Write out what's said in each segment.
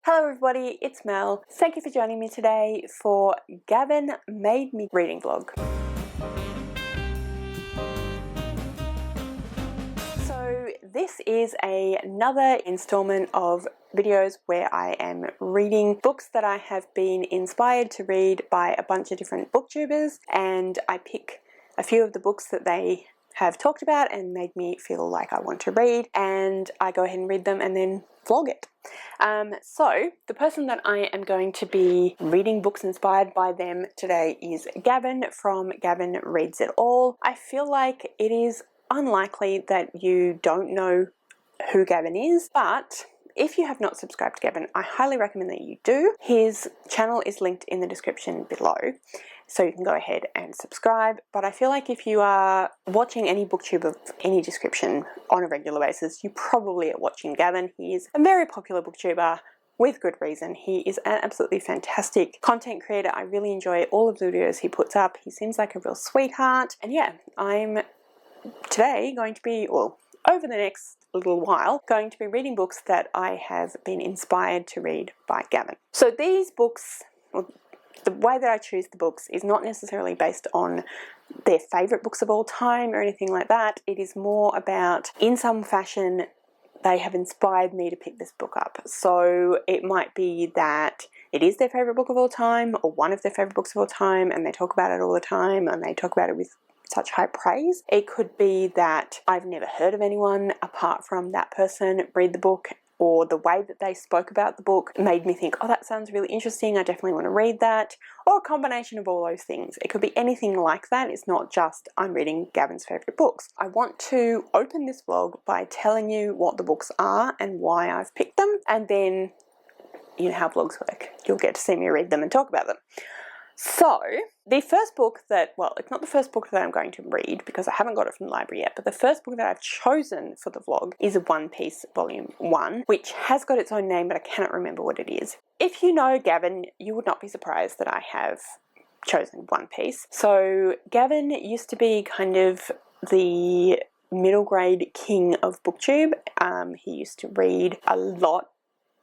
Hello everybody, it's Mel. Thank you for joining me today for Gavin Made Me Reading Vlog. So this is another installment of videos where I am reading books that I have been inspired to read by a bunch of different booktubers, and I pick a few of the books that they have talked about and made me feel like I want to read, and I go ahead and read them and then vlog it. So the person that I am going to be reading books inspired by them today is Gavin from Gavin Reads It All. I feel like it is unlikely that you don't know who Gavin is, but if you have not subscribed to Gavin, I highly recommend that you do. His channel is linked in the description below, so you can go ahead and subscribe. But I feel like if you are watching any booktube of any description on a regular basis, you probably are watching Gavin. He is a very popular booktuber with good reason. He is an absolutely fantastic content creator. I really enjoy all of the videos he puts up. He seems like a real sweetheart. And yeah, I'm today going to be, well, over the next little while, going to be reading books that I have been inspired to read by Gavin. So these books, well, the way that I choose the books is not necessarily based on their favourite books of all time or anything like that. It is more about, in some fashion, they have inspired me to pick this book up. So it might be that it is their favourite book of all time, or one of their favourite books of all time, and they talk about it all the time, and they talk about it with such high praise. It could be that I've never heard of anyone apart from that person read the book, or the way that they spoke about the book made me think, oh, that sounds really interesting, I definitely want to read that, or a combination of all those things. It could be anything like that. It's not just I'm reading Gavin's favourite books. I want to open this vlog by telling you what the books are and why I've picked them, and then you know how vlogs work. You'll get to see me read them and talk about them. So, the first book that, well, it's not the first book that I'm going to read because I haven't got it from the library yet, but the first book that I've chosen for the vlog is One Piece Volume 1, which has got its own name, but I cannot remember what it is. If you know Gavin, you would not be surprised that I have chosen One Piece. So, Gavin used to be kind of the middle grade king of booktube. He used to read a lot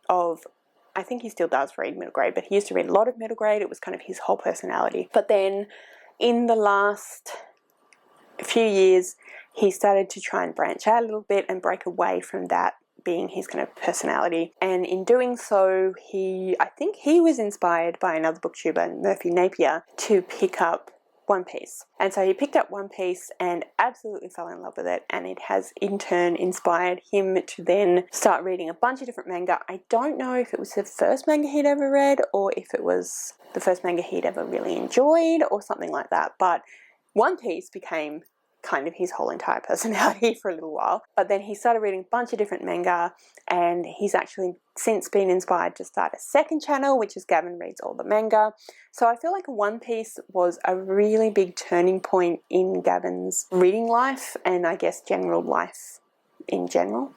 of, I think he still does read middle grade, but he used to read a lot of middle grade. It was kind of his whole personality. But then in the last few years, he started to try and branch out a little bit and break away from that being his kind of personality. And in doing so, I think he was inspired by another booktuber, Murphy Napier, to pick up One Piece. And so he picked up One Piece and absolutely fell in love with it, and it has in turn inspired him to then start reading a bunch of different manga. I don't know if it was the first manga he'd ever read or if it was the first manga he'd ever really enjoyed or something like that, but One Piece became kind of his whole entire personality for a little while. But then he started reading a bunch of different manga, and he's actually since been inspired to start a second channel, which is Gavin Reads All the Manga. So I feel like One Piece was a really big turning point in Gavin's reading life, and I guess general life in general.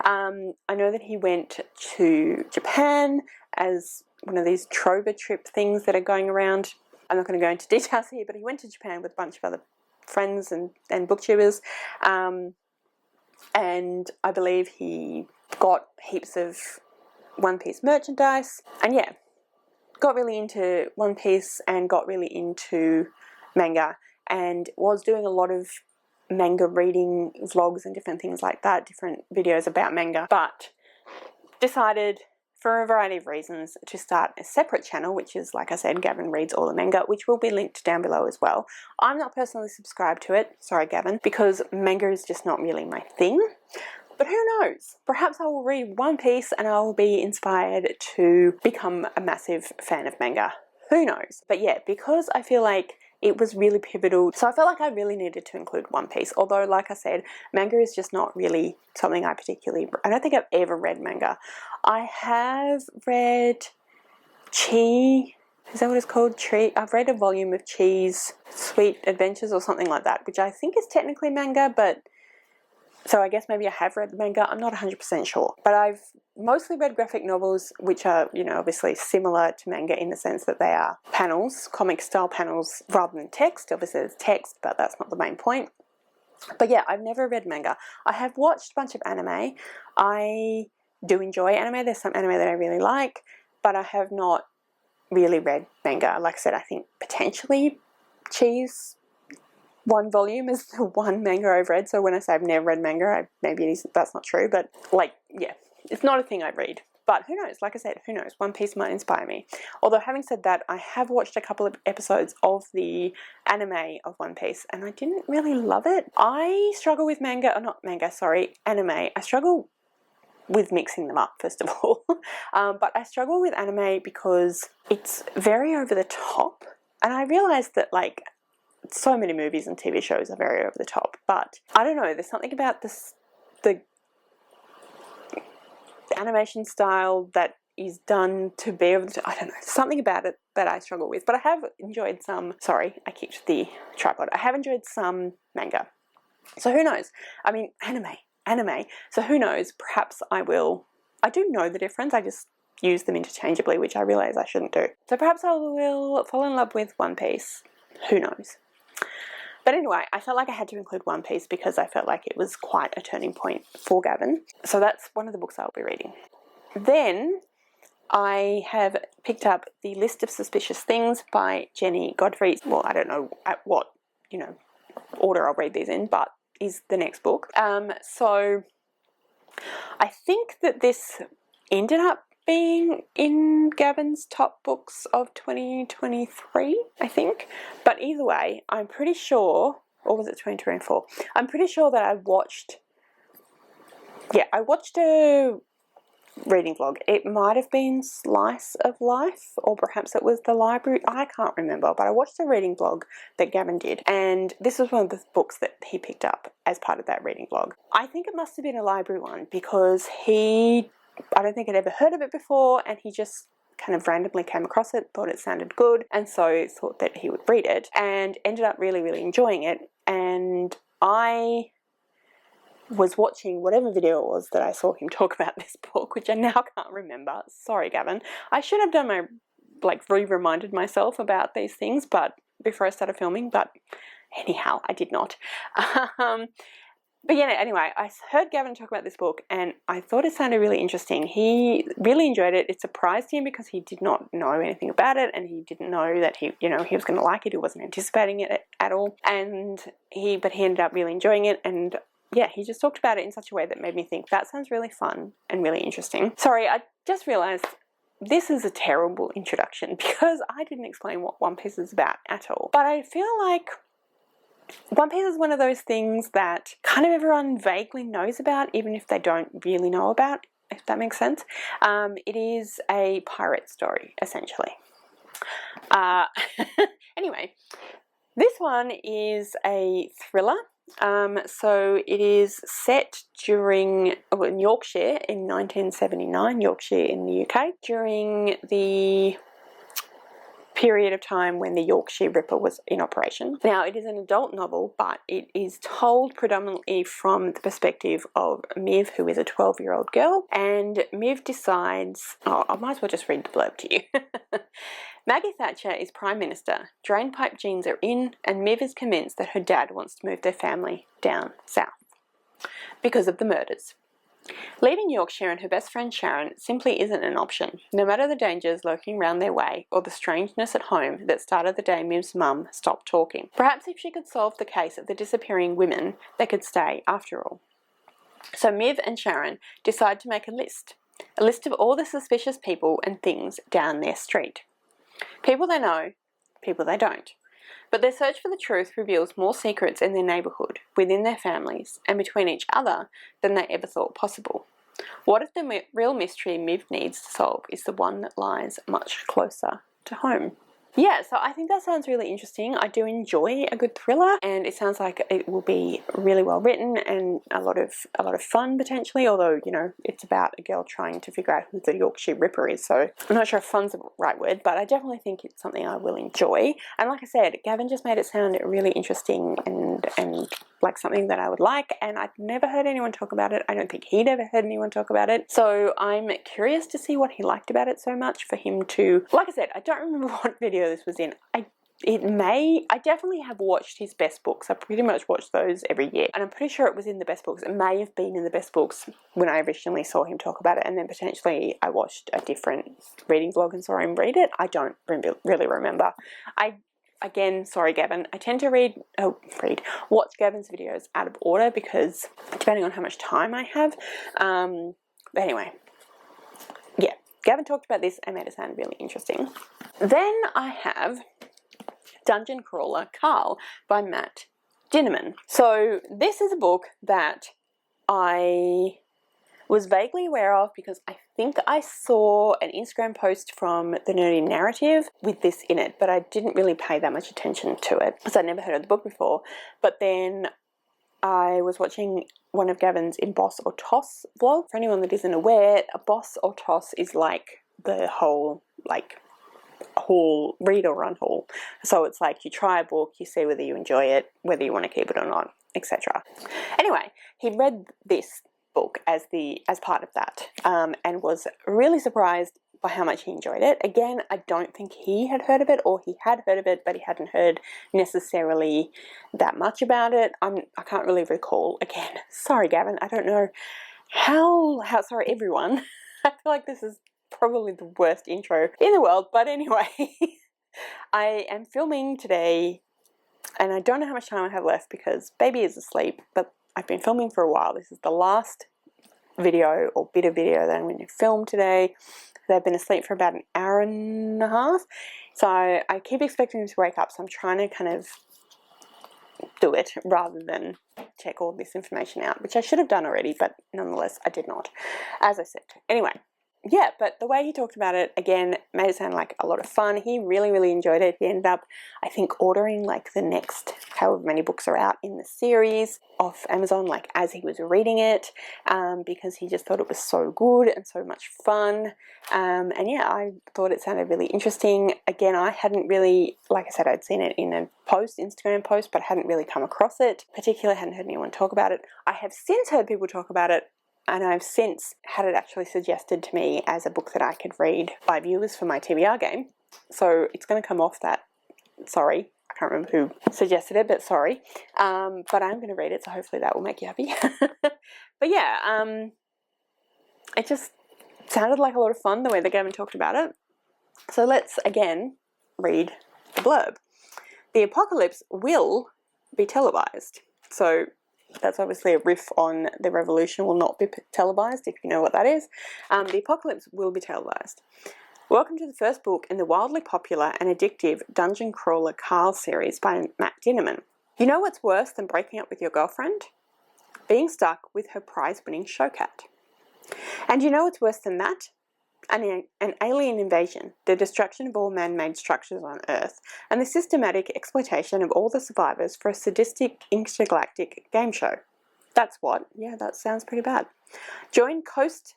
I know that he went to Japan as one of these Trover trip things that are going around. I'm not going to go into details here, but he went to Japan with a bunch of other friends and booktubers, and I believe he got heaps of One Piece merchandise, and yeah, got really into One Piece and got really into manga, and was doing a lot of manga reading vlogs and different things like that, different videos about manga, but decided for a variety of reasons to start a separate channel, which is, like I said, Gavin Reads All the Manga, which will be linked down below as well. I'm not personally subscribed to it, sorry Gavin, because manga is just not really my thing. But who knows? Perhaps I will read One Piece and I will be inspired to become a massive fan of manga. Who knows? But yeah, because I feel like it was really pivotal, so I felt like I really needed to include One Piece. Although, like I said, manga is just not really something I don't think I've ever read manga. I have read Chi, is that what it's called? I've read a volume of Chi's Sweet Adventures or something like that, which I think is technically manga, but so I guess maybe I have read the manga, I'm not 100% sure. But I've mostly read graphic novels, which are, you know, obviously similar to manga in the sense that they are panels, comic style panels rather than text. Obviously there's text, but that's not the main point. But yeah, I've never read manga. I have watched a bunch of anime. I do enjoy anime. There's some anime that I really like, but I have not really read manga. Like I said, I think potentially Cheese one volume is the one manga I've read. So when I say I've never read manga, maybe that's not true, but like, yeah, it's not a thing I read. But who knows? Like I said, who knows? One Piece might inspire me. Although having said that, I have watched a couple of episodes of the anime of One Piece and I didn't really love it. I struggle with anime. I struggle with mixing them up, first of all. But I struggle with anime because it's very over the top. And I realized that, like, so many movies and TV shows are very over the top. But I don't know, there's something about the animation style that is done to be over the top. I don't know, something about it that I struggle with. But I have enjoyed some, sorry, I kicked the tripod. I have enjoyed some manga. So who knows? I mean, anime. So who knows? Perhaps I will. I do know the difference. I just use them interchangeably, which I realize I shouldn't do. So perhaps I will fall in love with One Piece. Who knows? But anyway, I felt like I had to include One Piece because I felt like it was quite a turning point for Gavin. So that's one of the books I'll be reading. Then I have picked up The List of Suspicious Things by Jenny Godfrey. Well, I don't know at what, order I'll read these in, but is the next book. So I think that this ended up being in Gavin's top books of 2023, I think. But either way, I'm pretty sure, or was it 2024? I'm pretty sure that I watched a reading vlog. It might have been Slice of Life, or perhaps it was the library. I can't remember, but I watched a reading vlog that Gavin did, and this was one of the books that he picked up as part of that reading vlog. I think it must have been a library one because I don't think I'd ever heard of it before, and he just kind of randomly came across it, thought it sounded good, and so thought that he would read it, and ended up really, really enjoying it. And I was watching whatever video it was that I saw him talk about this book, which I now can't remember. Sorry, Gavin. I should have done my, reminded myself about these things, but before I started filming, but anyhow, I did not. But yeah, anyway, I heard Gavin talk about this book and I thought it sounded really interesting. He really enjoyed it. It surprised him because he did not know anything about it and he didn't know that he was going to like it. He wasn't anticipating it at all. But he ended up really enjoying it, and yeah, he just talked about it in such a way that made me think that sounds really fun and really interesting. Sorry, I just realized this is a terrible introduction because I didn't explain what One Piece is about at all. But I feel like One Piece is one of those things that kind of everyone vaguely knows about, even if they don't really know about, if that makes sense. It is a pirate story, essentially. Anyway, this one is a thriller. So it is set in Yorkshire in 1979, Yorkshire in the UK, during the period of time when the Yorkshire Ripper was in operation. Now, it is an adult novel, but it is told predominantly from the perspective of Miv, who is a 12-year-old girl, and Miv decides, I might as well just read the blurb to you. Maggie Thatcher is Prime Minister, drainpipe jeans are in, and Miv is convinced that her dad wants to move their family down south because of the murders. Leaving Yorkshire and her best friend Sharon simply isn't an option, no matter the dangers lurking round their way or the strangeness at home that started the day Miv's mum stopped talking. Perhaps if she could solve the case of the disappearing women, they could stay after all. So Miv and Sharon decide to make a list of all the suspicious people and things down their street. People they know, people they don't. But their search for the truth reveals more secrets in their neighbourhood, within their families, and between each other than they ever thought possible. What if the real mystery Miv needs to solve is the one that lies much closer to home? Yeah, so I think that sounds really interesting. I do enjoy a good thriller, and it sounds like it will be really well written and a lot of fun potentially, although, it's about a girl trying to figure out who the Yorkshire Ripper is, so I'm not sure if fun's the right word, but I definitely think it's something I will enjoy. And like I said, Gavin just made it sound really interesting and like something that I would like, and I'd never heard anyone talk about it. I don't think he'd ever heard anyone talk about it, so I'm curious to see what he liked about it so much for him to, like I said, I don't remember what video this was in. I It may, I definitely have watched his best books. I pretty much watch those every year. And I'm pretty sure it was in the best books. It may have been in the best books when I originally saw him talk about it. And then potentially I watched a different reading vlog and saw him read it. I don't really remember. Again, sorry Gavin, I tend to watch Gavin's videos out of order because depending on how much time I have. But anyway, yeah, Gavin talked about this and made it sound really interesting. Then I have Dungeon Crawler Carl by Matt Dinniman. So this is a book that I was vaguely aware of because I think I saw an Instagram post from The Nerdy Narrative with this in it, but I didn't really pay that much attention to it because I'd never heard of the book before. But then I was watching one of Gavin's Emboss or Toss vlog. For anyone that isn't aware, a boss or toss is like the whole haul, read or run haul. So it's like you try a book, you see whether you enjoy it, whether you want to keep it or not, etc. Anyway, he read this book as part of that, and was really surprised by how much he enjoyed it. Again, I don't think he had heard of it, or he had heard of it, but he hadn't heard necessarily that much about it. I can't really recall. Again, sorry Gavin, I don't know how sorry everyone. I feel like this is probably the worst intro in the world, but anyway, I am filming today and I don't know how much time I have left because baby is asleep, but I've been filming for a while. This is the last video or bit of video that I'm going to film today. They've been asleep for about an hour and a half, so I keep expecting them to wake up, so I'm trying to kind of do it rather than check all this information out, which I should have done already, but nonetheless I did not, as I said. Anyway, yeah, but the way he talked about it, again, made it sound like a lot of fun. He really enjoyed it. He ended up, I think, ordering like the next however many books are out in the series off Amazon, like as he was reading it, because he just thought it was so good and so much fun. And yeah, I thought it sounded really interesting. Again, I hadn't really, like I said, I'd seen it in a Instagram post, but I hadn't really come across it. Particularly hadn't heard anyone talk about it. I have since heard people talk about it, and I've since had it actually suggested to me as a book that I could read by viewers for my TBR game. So it's going to come off that. Sorry, I can't remember who suggested it, but sorry. But I'm going to read it, so hopefully that will make you happy. But yeah, it just sounded like a lot of fun the way that Gavin talked about it. So let's again read the blurb. The apocalypse will be televised. So that's obviously a riff on the revolution will not be televised, if you know what that is. The apocalypse will be televised. Welcome to the first book in the wildly popular and addictive Dungeon Crawler Carl series by Matt Dinniman. You know what's worse than breaking up with your girlfriend? Being stuck with her prize-winning showcat. And you know what's worse than that? An alien invasion, the destruction of all man-made structures on Earth, and the systematic exploitation of all the survivors for a sadistic intergalactic game show. That's what? Yeah, that sounds pretty bad. Join Coast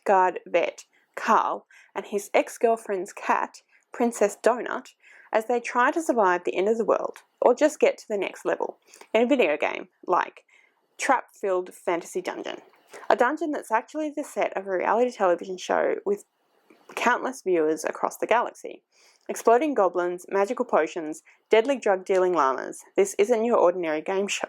Guard vet Carl and his ex-girlfriend's cat, Princess Donut, as they try to survive the end of the world, or just get to the next level, in a video game like Trap-Filled Fantasy Dungeon. A dungeon that's actually the set of a reality television show with countless viewers across the galaxy. Exploding goblins, magical potions, deadly drug-dealing llamas. This isn't your ordinary game show.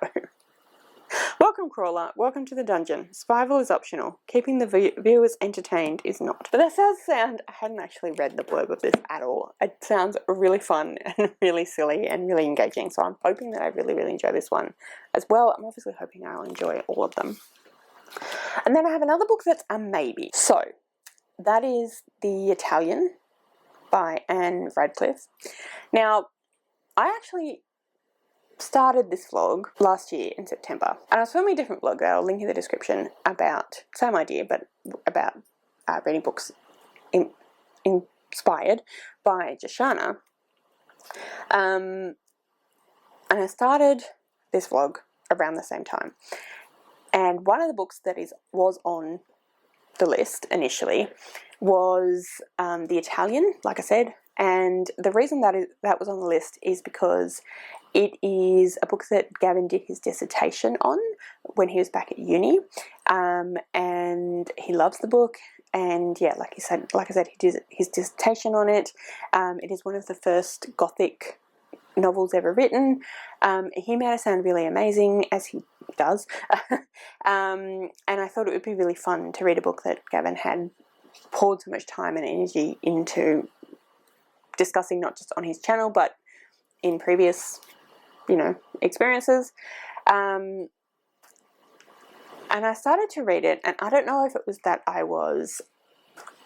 Welcome, Crawler. Welcome to the dungeon. Survival is optional. Keeping the viewers entertained is not. But that does sound... I hadn't actually read the blurb of this at all. It sounds really fun and really silly and really engaging, so I'm hoping that I really enjoy this one as well. I'm obviously hoping I'll enjoy all of them. And then I have another book that's a maybe. So, that is The Italian by Anne Radcliffe. Now, I actually started this vlog last year in September, and I was filming a different vlog that I'll link in the description about, same idea, but about reading books inspired by Joshana. And I started this vlog around the same time. And one of the books that was on the list initially was The Italian, like I said. And the reason that was on the list is because it is a book that Gavin did his dissertation on when he was back at uni. And he loves the book. and yeah, like I said, he did his dissertation on it. It is one of the first Gothic novels ever written. He made it sound really amazing, as he does. And I thought it would be really fun to read a book that Gavin had poured so much time and energy into discussing, not just on his channel but in previous, experiences. And I started to read it, and I don't know if it was that I was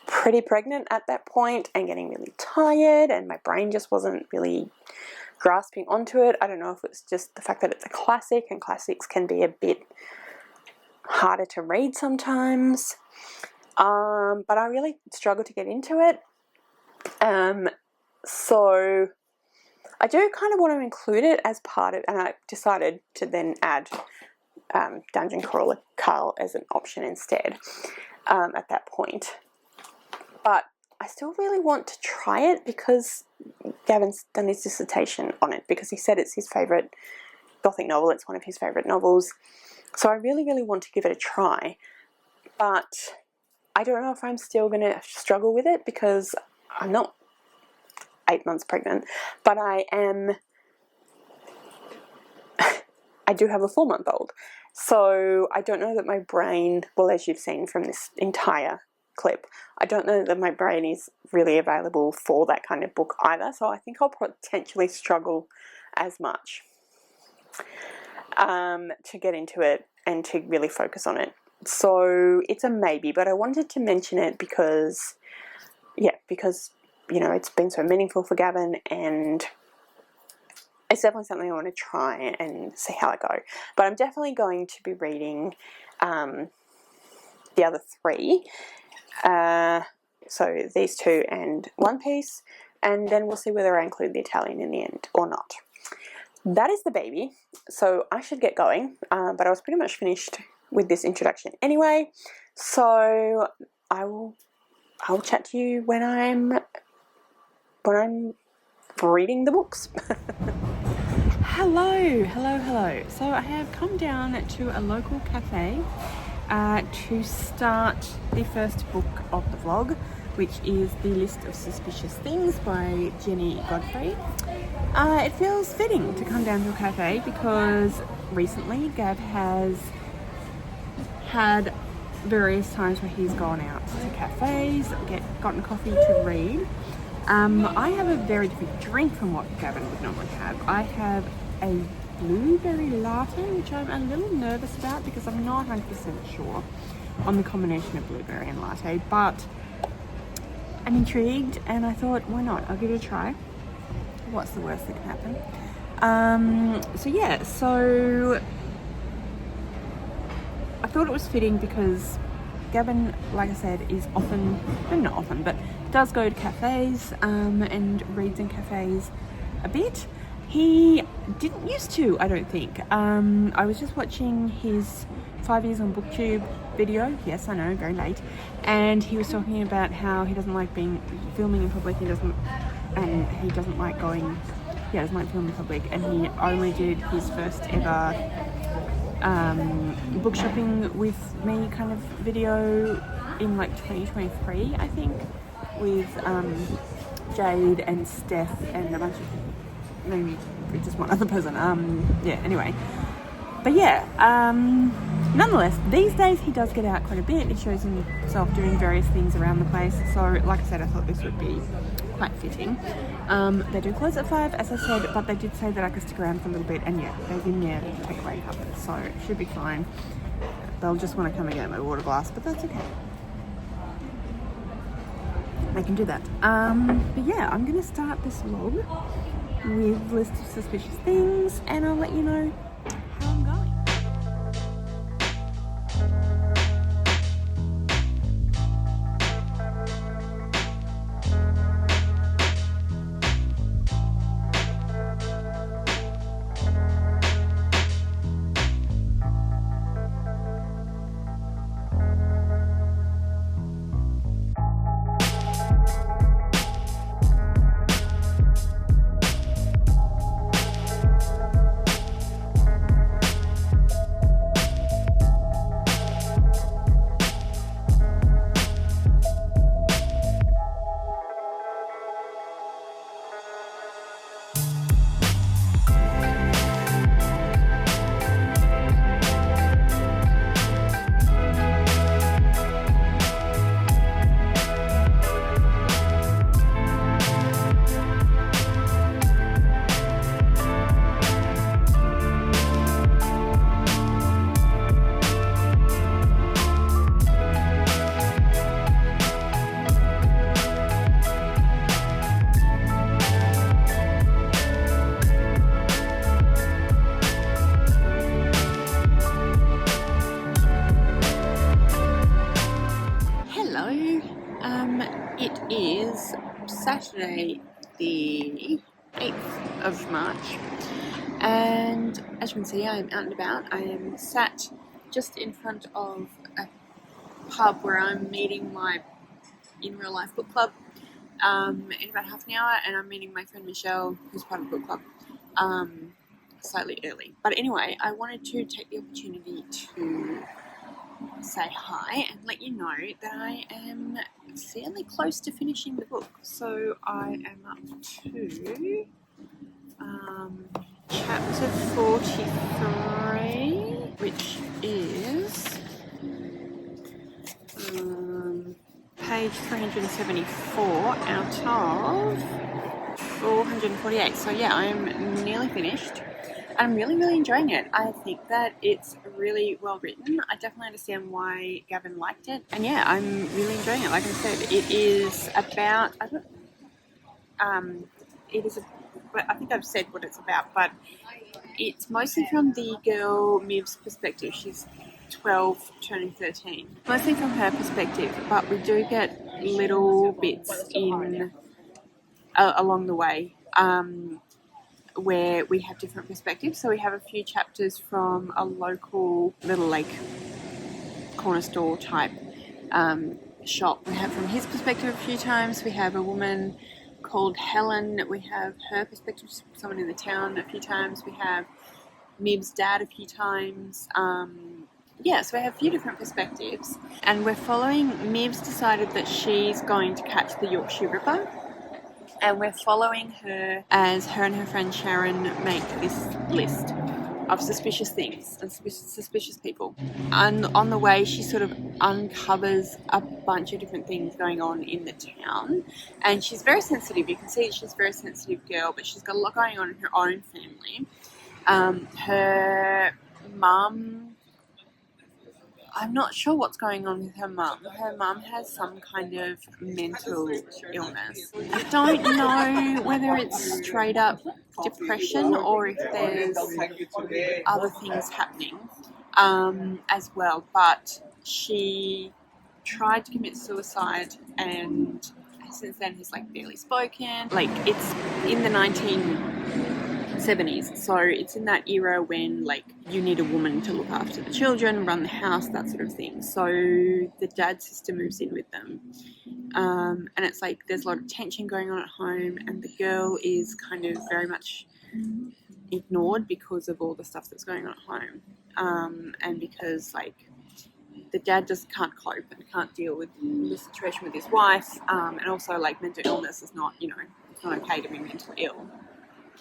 pretty pregnant at that point and getting really tired and my brain just wasn't really grasping onto it. I don't know if it's just the fact that it's a classic, and classics can be a bit harder to read sometimes. But I really struggled to get into it. So I do kind of want to include it as part of, and I decided to then add Dungeon Crawler Carl as an option instead at that point. But I still really want to try it because Gavin's done his dissertation on it, because he said it's his favourite Gothic novel. It's one of his favourite novels. So I really, really want to give it a try. But I don't know if I'm still going to struggle with it, because I'm not 8 months pregnant, but I do have a 4-month-old. So I don't know that my brain, well, as you've seen from this entire clip, I don't know that my brain is really available for that kind of book either. So I think I'll potentially struggle as much to get into it and to really focus on it. So it's a maybe, but I wanted to mention it because it's been so meaningful for Gavin, and it's definitely something I want to try and see how I go. But I'm definitely going to be reading the other 3. So these 2 and One Piece, and then we'll see whether I include the Italian in the end or not. That is the baby, so I should get going, but I was pretty much finished with this introduction anyway, so I'll chat to you when I'm reading the books. Hello. So I have come down to a local cafe to start the first book of the vlog, which is The List of Suspicious Things by Jenny Godfrey. It feels fitting to come down to a cafe because recently Gav has had various times where he's gone out to cafes, gotten coffee to read. I have a very different drink from what Gavin would normally have. I have a blueberry latte, which I'm a little nervous about because I'm not 100% sure on the combination of blueberry and latte, but I'm intrigued and I thought, why not? I'll give it a try. What's the worst that can happen? So I thought it was fitting because Gavin, like I said, is often, well, not often, but does go to cafes and reads in cafes a bit. He didn't used to, I don't think. I was just watching his 5 years on booktube video. Yes, I know, very late. And he was talking about how he doesn't like filming in public. He doesn't like filming in public. And he only did his first ever book shopping with me kind of video in like 2023, I think, with Jade and Steph and a bunch of, maybe just one other person. Nonetheless, these days he does get out quite a bit. He shows himself doing various things around the place. So, like I said, I thought this would be quite fitting. They do close at 5, as I said, but they did say that I could stick around for a little bit, and yeah, they've been there to take a break up, so it should be fine. They'll just want to come and get my water glass, but that's okay. I can do that. But yeah, I'm going to start this vlog with List of Suspicious Things, and I'll let you know how I'm going. It is Saturday the 8th of March, and as you can see I am out and about. I am sat just in front of a pub where I'm meeting my in real life book club in about half an hour, and I'm meeting my friend Michelle, who's part of the book club, slightly early. But anyway, I wanted to take the opportunity to say hi and let you know that I am fairly close to finishing the book. So I am up to chapter 43, which is page 374 out of 448. So yeah, I'm nearly finished. I'm really enjoying it. I think that it's really well written. I definitely understand why Gavin liked it. And yeah, I'm really enjoying it. Like I said, it is about, I think I've said what it's about, but it's mostly from the girl Miv's perspective. She's 12, turning 13. Mostly from her perspective, but we do get little bits in along the way. Where we have different perspectives. So we have a few chapters from a local little like corner store type shop. We have from his perspective a few times. We have a woman called Helen. We have her perspective, someone in the town, a few times. We have Mib's dad a few times. Yeah, so we have a few different perspectives. And we're following, Mib's decided that she's going to catch the Yorkshire Ripper. And we're following her as her and her friend Sharon make this list of suspicious things and suspicious people. And on the way, she sort of uncovers a bunch of different things going on in the town. And she's very sensitive. You can see that she's a very sensitive girl, but she's got a lot going on in her own family. Her mum, I'm not sure what's going on with her mum. Her mum has some kind of mental illness. I don't know whether it's straight up depression or if there's other things happening as well. But she tried to commit suicide, and since then has like barely spoken. Like, it's in the 1970s, so it's in that era when like you need a woman to look after the children, run the house, that sort of thing. So the dad's sister moves in with them, and it's like there's a lot of tension going on at home, and the girl is kind of very much ignored because of all the stuff that's going on at home, and because like the dad just can't cope and can't deal with the situation with his wife, and also like mental illness is not, it's not okay to be mentally ill.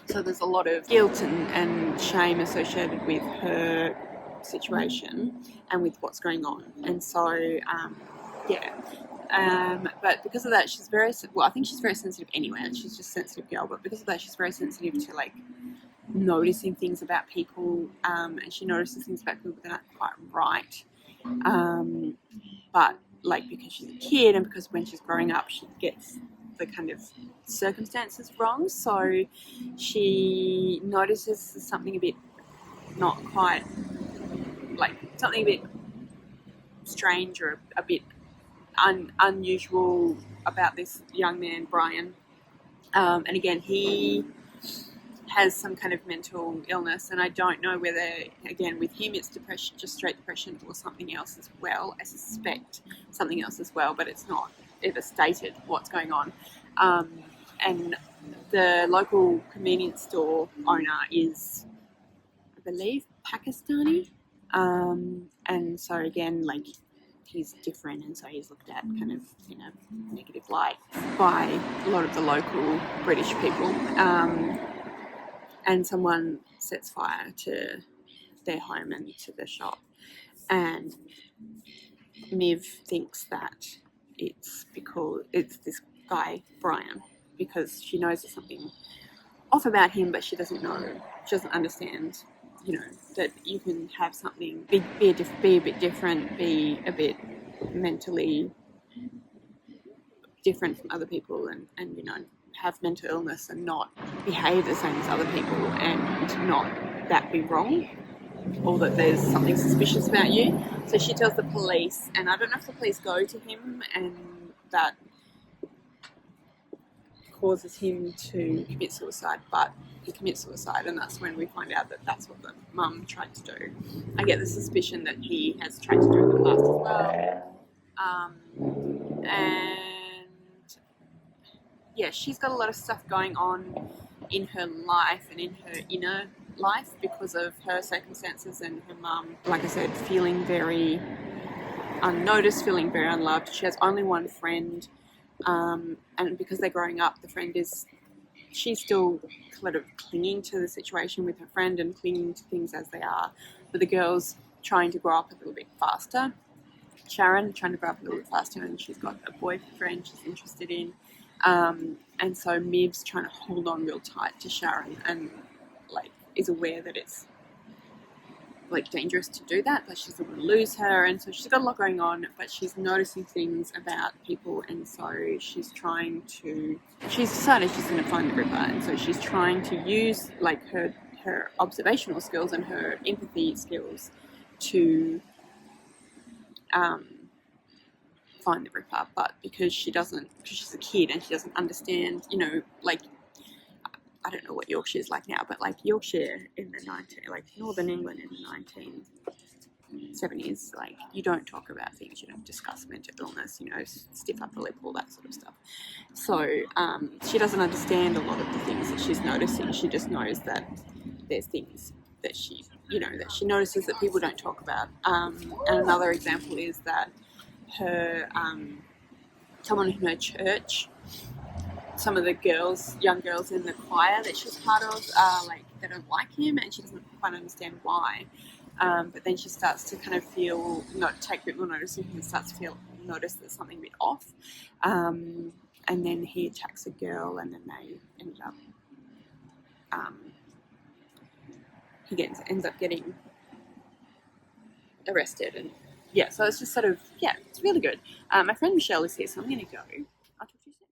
So there's a lot of guilt and shame associated with her situation and with what's going on. And so, but because of that, she's I think she's very sensitive anyway, and she's just a sensitive girl, but because of that, she's very sensitive to like noticing things about people, and she notices things about people that aren't quite right. But like, because she's a kid and because when she's growing up, she gets the kind of circumstances wrong, so she notices something a bit not quite, like something a bit strange or a bit unusual about this young man, Brian, and again he has some kind of mental illness, and I don't know whether, again, with him it's depression, just straight depression, or something else as well. I suspect something else as well, but it's not ever stated what's going on. And the local convenience store owner is, I believe, Pakistani, and so again, like, he's different, and so he's looked at kind of in a negative light by a lot of the local British people. And someone sets fire to their home and to the shop, and Miv thinks that it's because it's this guy Brian, because she knows there's something off about him, but she doesn't understand, that you can have something be a bit different, be a bit mentally different from other people, and have mental illness and not behave the same as other people, and not that be wrong, or that there's something suspicious about you. So she tells the police, and I don't know if the police go to him, and that causes him to commit suicide, but he commits suicide, and that's when we find out that that's what the mum tried to do. I get the suspicion that he has tried to do in the past as well. And yeah, she's got a lot of stuff going on in her life and in her inner life because of her circumstances, and her mum, like I said, feeling very unnoticed, feeling very unloved. She has only one friend, and because they're growing up, the friend she's still kind of clinging to the situation with her friend and clinging to things as they are, but the girl's trying to grow up a little bit faster. Sharon trying to grow up a little bit faster, and she's got a boyfriend she's interested in, and so Miv's trying to hold on real tight to Sharon, and like is aware that it's like dangerous to do that, but she doesn't want to lose her, and so she's got a lot going on, but she's noticing things about people, and so she's decided she's going to find the Ripper, and so she's trying to use like her observational skills and her empathy skills to find the Ripper, but because she's a kid and she doesn't understand, like, I don't know what Yorkshire is like now, but like Yorkshire in the Northern England in the 1970s, like you don't talk about things, you don't discuss mental illness, stiff upper lip, all that sort of stuff. So she doesn't understand a lot of the things that she's noticing. She just knows that there's things that she notices that people don't talk about. And another example is that someone in her church, some of the young girls in the choir that she's part of, they don't like him, and she doesn't quite understand why. But then she starts to kind of take a bit more notice, and starts to notice there's something a bit off. And then he attacks a girl, and then they ended up, ends up getting arrested, and yeah, so it's just sort of, yeah, it's really good. My friend Michelle is here, so I'm going to go. I'll talk to you soon.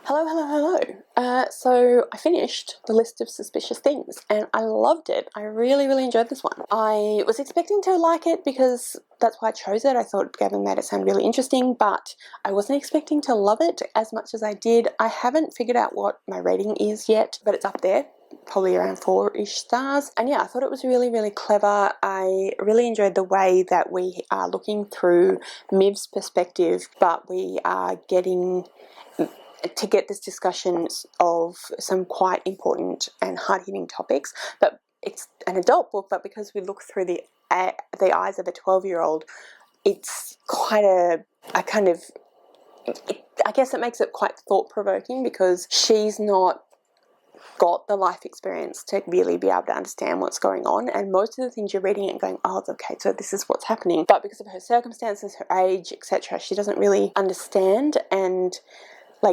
Hello, hello, hello. So I finished the list of suspicious things and I loved it. I really, really enjoyed this one. I was expecting to like it because that's why I chose it. I thought Gavin made it sound really interesting, but I wasn't expecting to love it as much as I did. I haven't figured out what my rating is yet, but it's up there, probably around 4-ish stars. And yeah, I thought it was really, really clever. I really enjoyed the way that we are looking through Miv's perspective, but we are getting to get this discussion of some quite important and hard-hitting topics. But it's an adult book, but because we look through the eyes of a 12-year-old, it's quite I guess it makes it quite thought-provoking because she's not got the life experience to really be able to understand what's going on, and most of the things you're reading and going, oh, okay, so this is what's happening, but because of her circumstances, her age, etc., she doesn't really understand, and I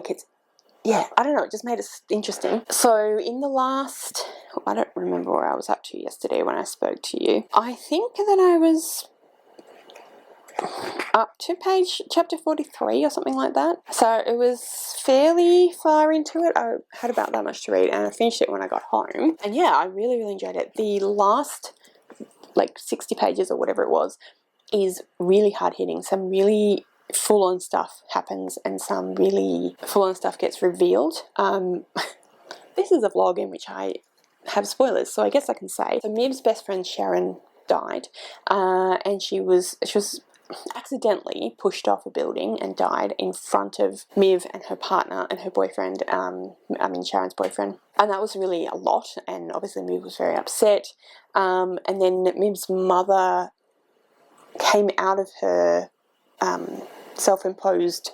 don't know, it just made it interesting. So in the last, I don't remember where I was up to yesterday when I spoke to you. I think that I was up to chapter 43 or something like that. So it was fairly far into it. I had about that much to read, and I finished it when I got home. And yeah, I really, really enjoyed it. The last 60 pages or whatever it was is really hard hitting. Some really full-on stuff happens and some really full-on stuff gets revealed. This is a vlog in which I have spoilers, so I guess I can say. So Miv's best friend Sharon died, and she was accidentally pushed off a building and died in front of Miv and her partner and her boyfriend, Sharon's boyfriend. And that was really a lot, and obviously Miv was very upset. And then Miv's mother came out of her self-imposed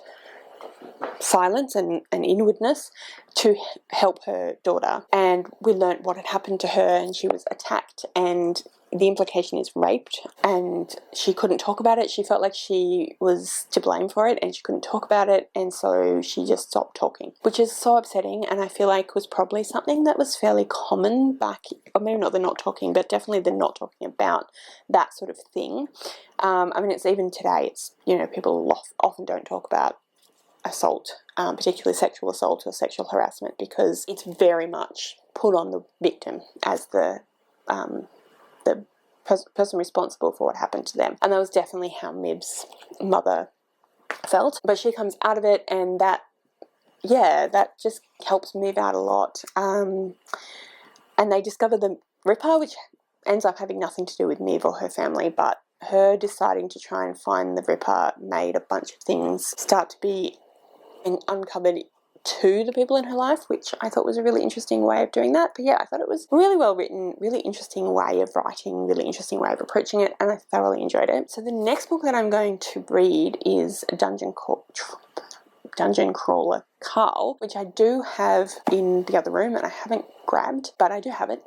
silence and inwardness to help her daughter. And we learnt what had happened to her, and she was attacked, and the implication is raped, and she couldn't talk about it. She felt like she was to blame for it and she couldn't talk about it, and so she just stopped talking, which is so upsetting, and I feel like was probably something that was fairly common back, or maybe not the not talking, but definitely the not talking about that sort of thing. I mean, it's even today, it's, you know, people often don't talk about assault, particularly sexual assault or sexual harassment, because it's very much put on the victim as the person responsible for what happened to them. And that was definitely how Mib's mother felt. But she comes out of it, and that just helps Mib out a lot. And they discover the Ripper, which ends up having nothing to do with Mib or her family, but her deciding to try and find the Ripper made a bunch of things start to be uncovered to the people in her life, which I thought was a really interesting way of doing that. But yeah, I thought it was really well written, really interesting way of writing, really interesting way of approaching it, and I thoroughly enjoyed it. So the next book that I'm going to read is Dungeon Crawler Carl, which I do have in the other room and I haven't grabbed, but I do have it.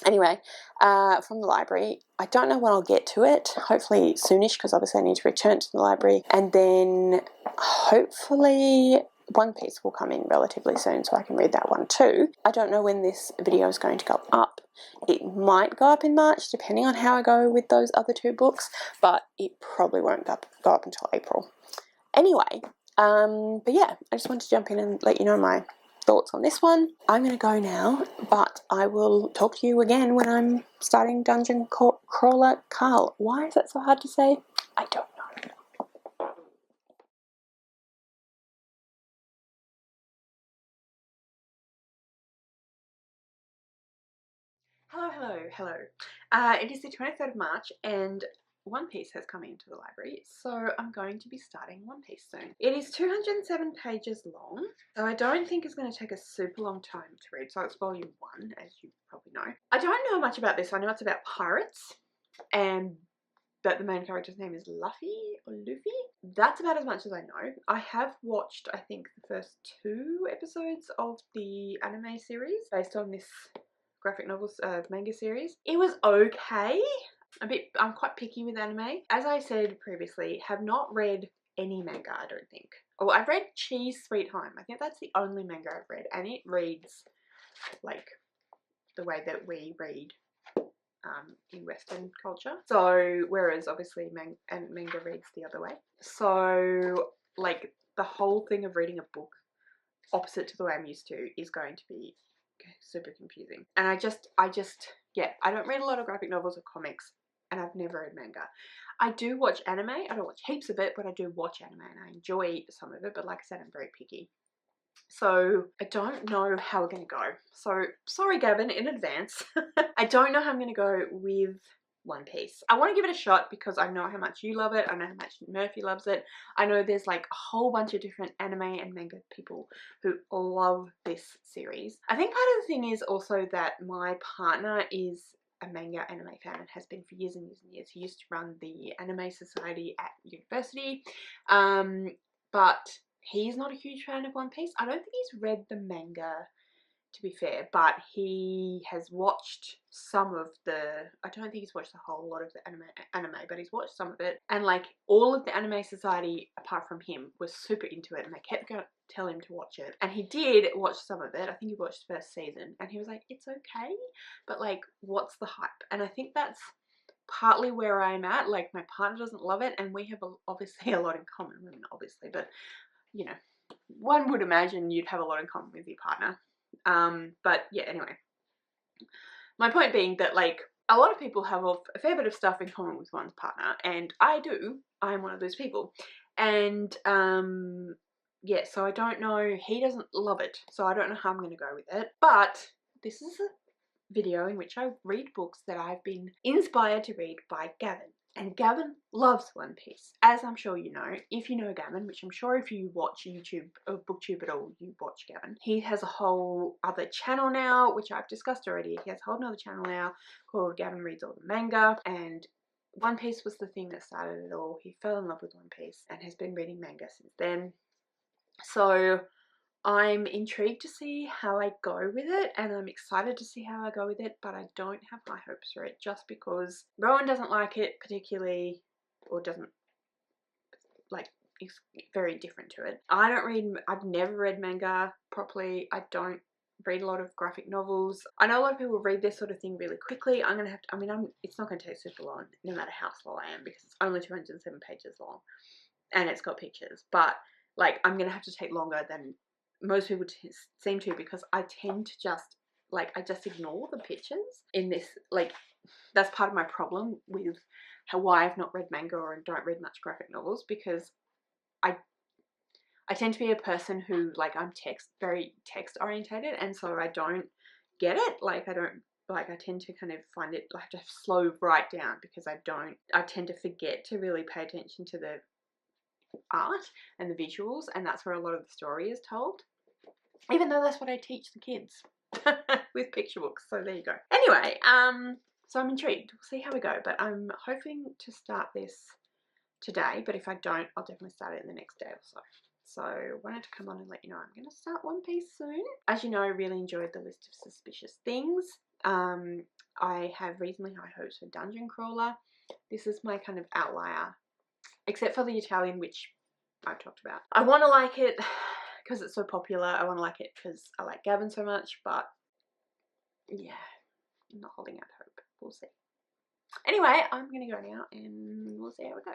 Anyway, from the library. I don't know when I'll get to it, hopefully soonish, because obviously I need to return to the library, and then hopefully One Piece will come in relatively soon so I can read that one too. I don't know when this video is going to go up. It might go up in March depending on how I go with those other two books, but it probably won't go up until April. Anyway, but yeah, I just wanted to jump in and let you know my thoughts on this one. I'm going to go now, but I will talk to you again when I'm starting Dungeon Crawler Carl. Why is that so hard to say? I don't know. Hello. It is the 23rd of March and One Piece has come into the library, so I'm going to be starting One Piece soon. It is 207 pages long, so I don't think it's going to take a super long time to read. So it's volume 1, as you probably know. I don't know much about this. I know it's about pirates and that the main character's name is Luffy. That's about as much as I know. I have watched, I think, the first 2 episodes of the anime series based on this graphic novels manga series. It was okay. I'm quite picky with anime. As I said previously, have not read any manga, I don't think. Oh, I've read Cheese Sweet Home. I think that's the only manga I've read, and it reads like the way that we read in Western culture. So, whereas obviously manga reads the other way. So, like, the whole thing of reading a book opposite to the way I'm used to is going to be super confusing. And I just yeah, I don't read a lot of graphic novels or comics, and I've never read manga. I do watch anime. I don't watch heaps of it, but I do watch anime and I enjoy some of it, but like I said, I'm very picky. So I don't know how we're going to go. So sorry, Gavin, in advance. I don't know how I'm going to go with One Piece. I want to give it a shot because I know how much you love it. I know how much Murphy loves it. I know there's like a whole bunch of different anime and manga people who love this series. I think part of the thing is also that my partner is a manga anime fan and has been for years and years and years. He used to run the anime society at university, but he's not a huge fan of One Piece. I don't think he's read the manga, to be fair, but he has watched some of the, I don't think he's watched a whole lot of the anime, but he's watched some of it. And like all of the anime society, apart from him, was super into it, and they kept going to tell him to watch it. And he did watch some of it. I think he watched the first season, and he was like, it's okay, but like, what's the hype? And I think that's partly where I'm at. Like, my partner doesn't love it, and we have obviously a lot in common. I mean, obviously, but you know, one would imagine you'd have a lot in common with your partner. But yeah, anyway, my point being that like a lot of people have a fair bit of stuff in common with one's partner, and I do. I'm one of those people. And yeah, so I don't know, he doesn't love it, so I don't know how I'm going to go with it. But this is a video in which I read books that I've been inspired to read by Gavin. And Gavin loves One Piece, as I'm sure you know. If you know Gavin, which I'm sure if you watch YouTube or booktube at all, you watch Gavin. He has a whole other channel now, which I've discussed already. He has a whole other channel now called Gavin Reads All the Manga, and One Piece was the thing that started it all. He fell in love with One Piece and has been reading manga since then. So I'm intrigued to see how I go with it, and I'm excited to see how I go with it, but I don't have high hopes for it just because Rowan doesn't like it particularly, or doesn't like, is very different to it. I've never read manga properly. I don't read a lot of graphic novels. I know a lot of people read this sort of thing really quickly. I'm gonna have to, it's not gonna take super long no matter how slow I am, because it's only 207 pages long and it's got pictures, but like I'm gonna have to take longer than most people seem to, because I tend to just I just ignore the pictures in this. Like, that's part of my problem with why I've not read manga or don't read much graphic novels, because I tend to be a person who, I'm very text orientated, and so I don't get it. I tend to kind of find it, I have to slow right down, because I tend to forget to really pay attention to the art and the visuals, and that's where a lot of the story is told, even though that's what I teach the kids with picture books. So there you go. Anyway, so I'm intrigued. We'll see how we go, but I'm hoping to start this today, but if I don't, I'll definitely start it in the next day or so. So wanted to come on and let you know I'm going to start One Piece soon. As you know, I really enjoyed the list of suspicious things. I have reasonably high hopes for Dungeon Crawler. This is my kind of outlier, except for the Italian, which I've talked about. I want to like it because it's so popular. I want to like it because I like Gavin so much, but yeah, I'm not holding out hope. We'll see. Anyway, I'm going to go now and we'll see how we go.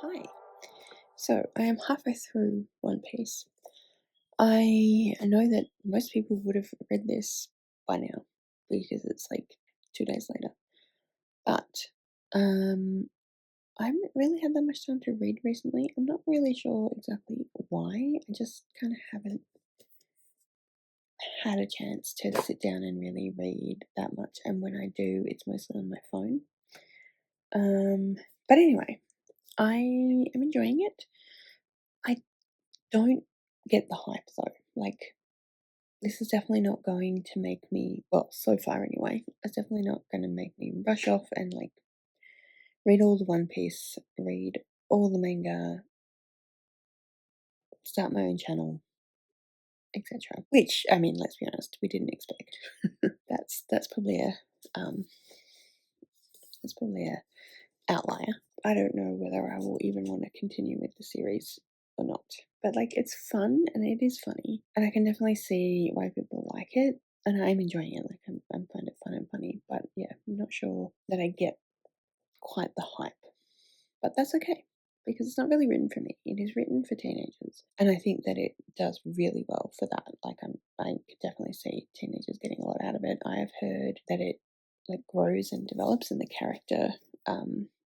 Hi. So I am halfway through One Piece. I know that most people would have read this by now because it's like 2 days later. But I haven't really had that much time to read recently. I'm not really sure exactly why. I just kind of haven't had a chance to sit down and really read that much. And when I do, it's mostly on my phone. But anyway, I am enjoying it. I don't get the hype though. Like, this is definitely not going to make me, well, so far anyway, it's definitely not going to make me rush off and like read all the One Piece, read all the manga, start my own channel, etc. Which, I mean, let's be honest, we didn't expect. That's probably a outlier. I don't know whether I will even want to continue with the series or not. But like, it's fun and it is funny, and I can definitely see why people like it, and I'm enjoying it. Like, I'm find it fun and funny. But yeah, I'm not sure that I get quite the hype. But that's okay, because it's not really written for me. It is written for teenagers, and I think that it does really well for that. Like, I could definitely see teenagers getting a lot out of it. I have heard that it like grows and develops, and the character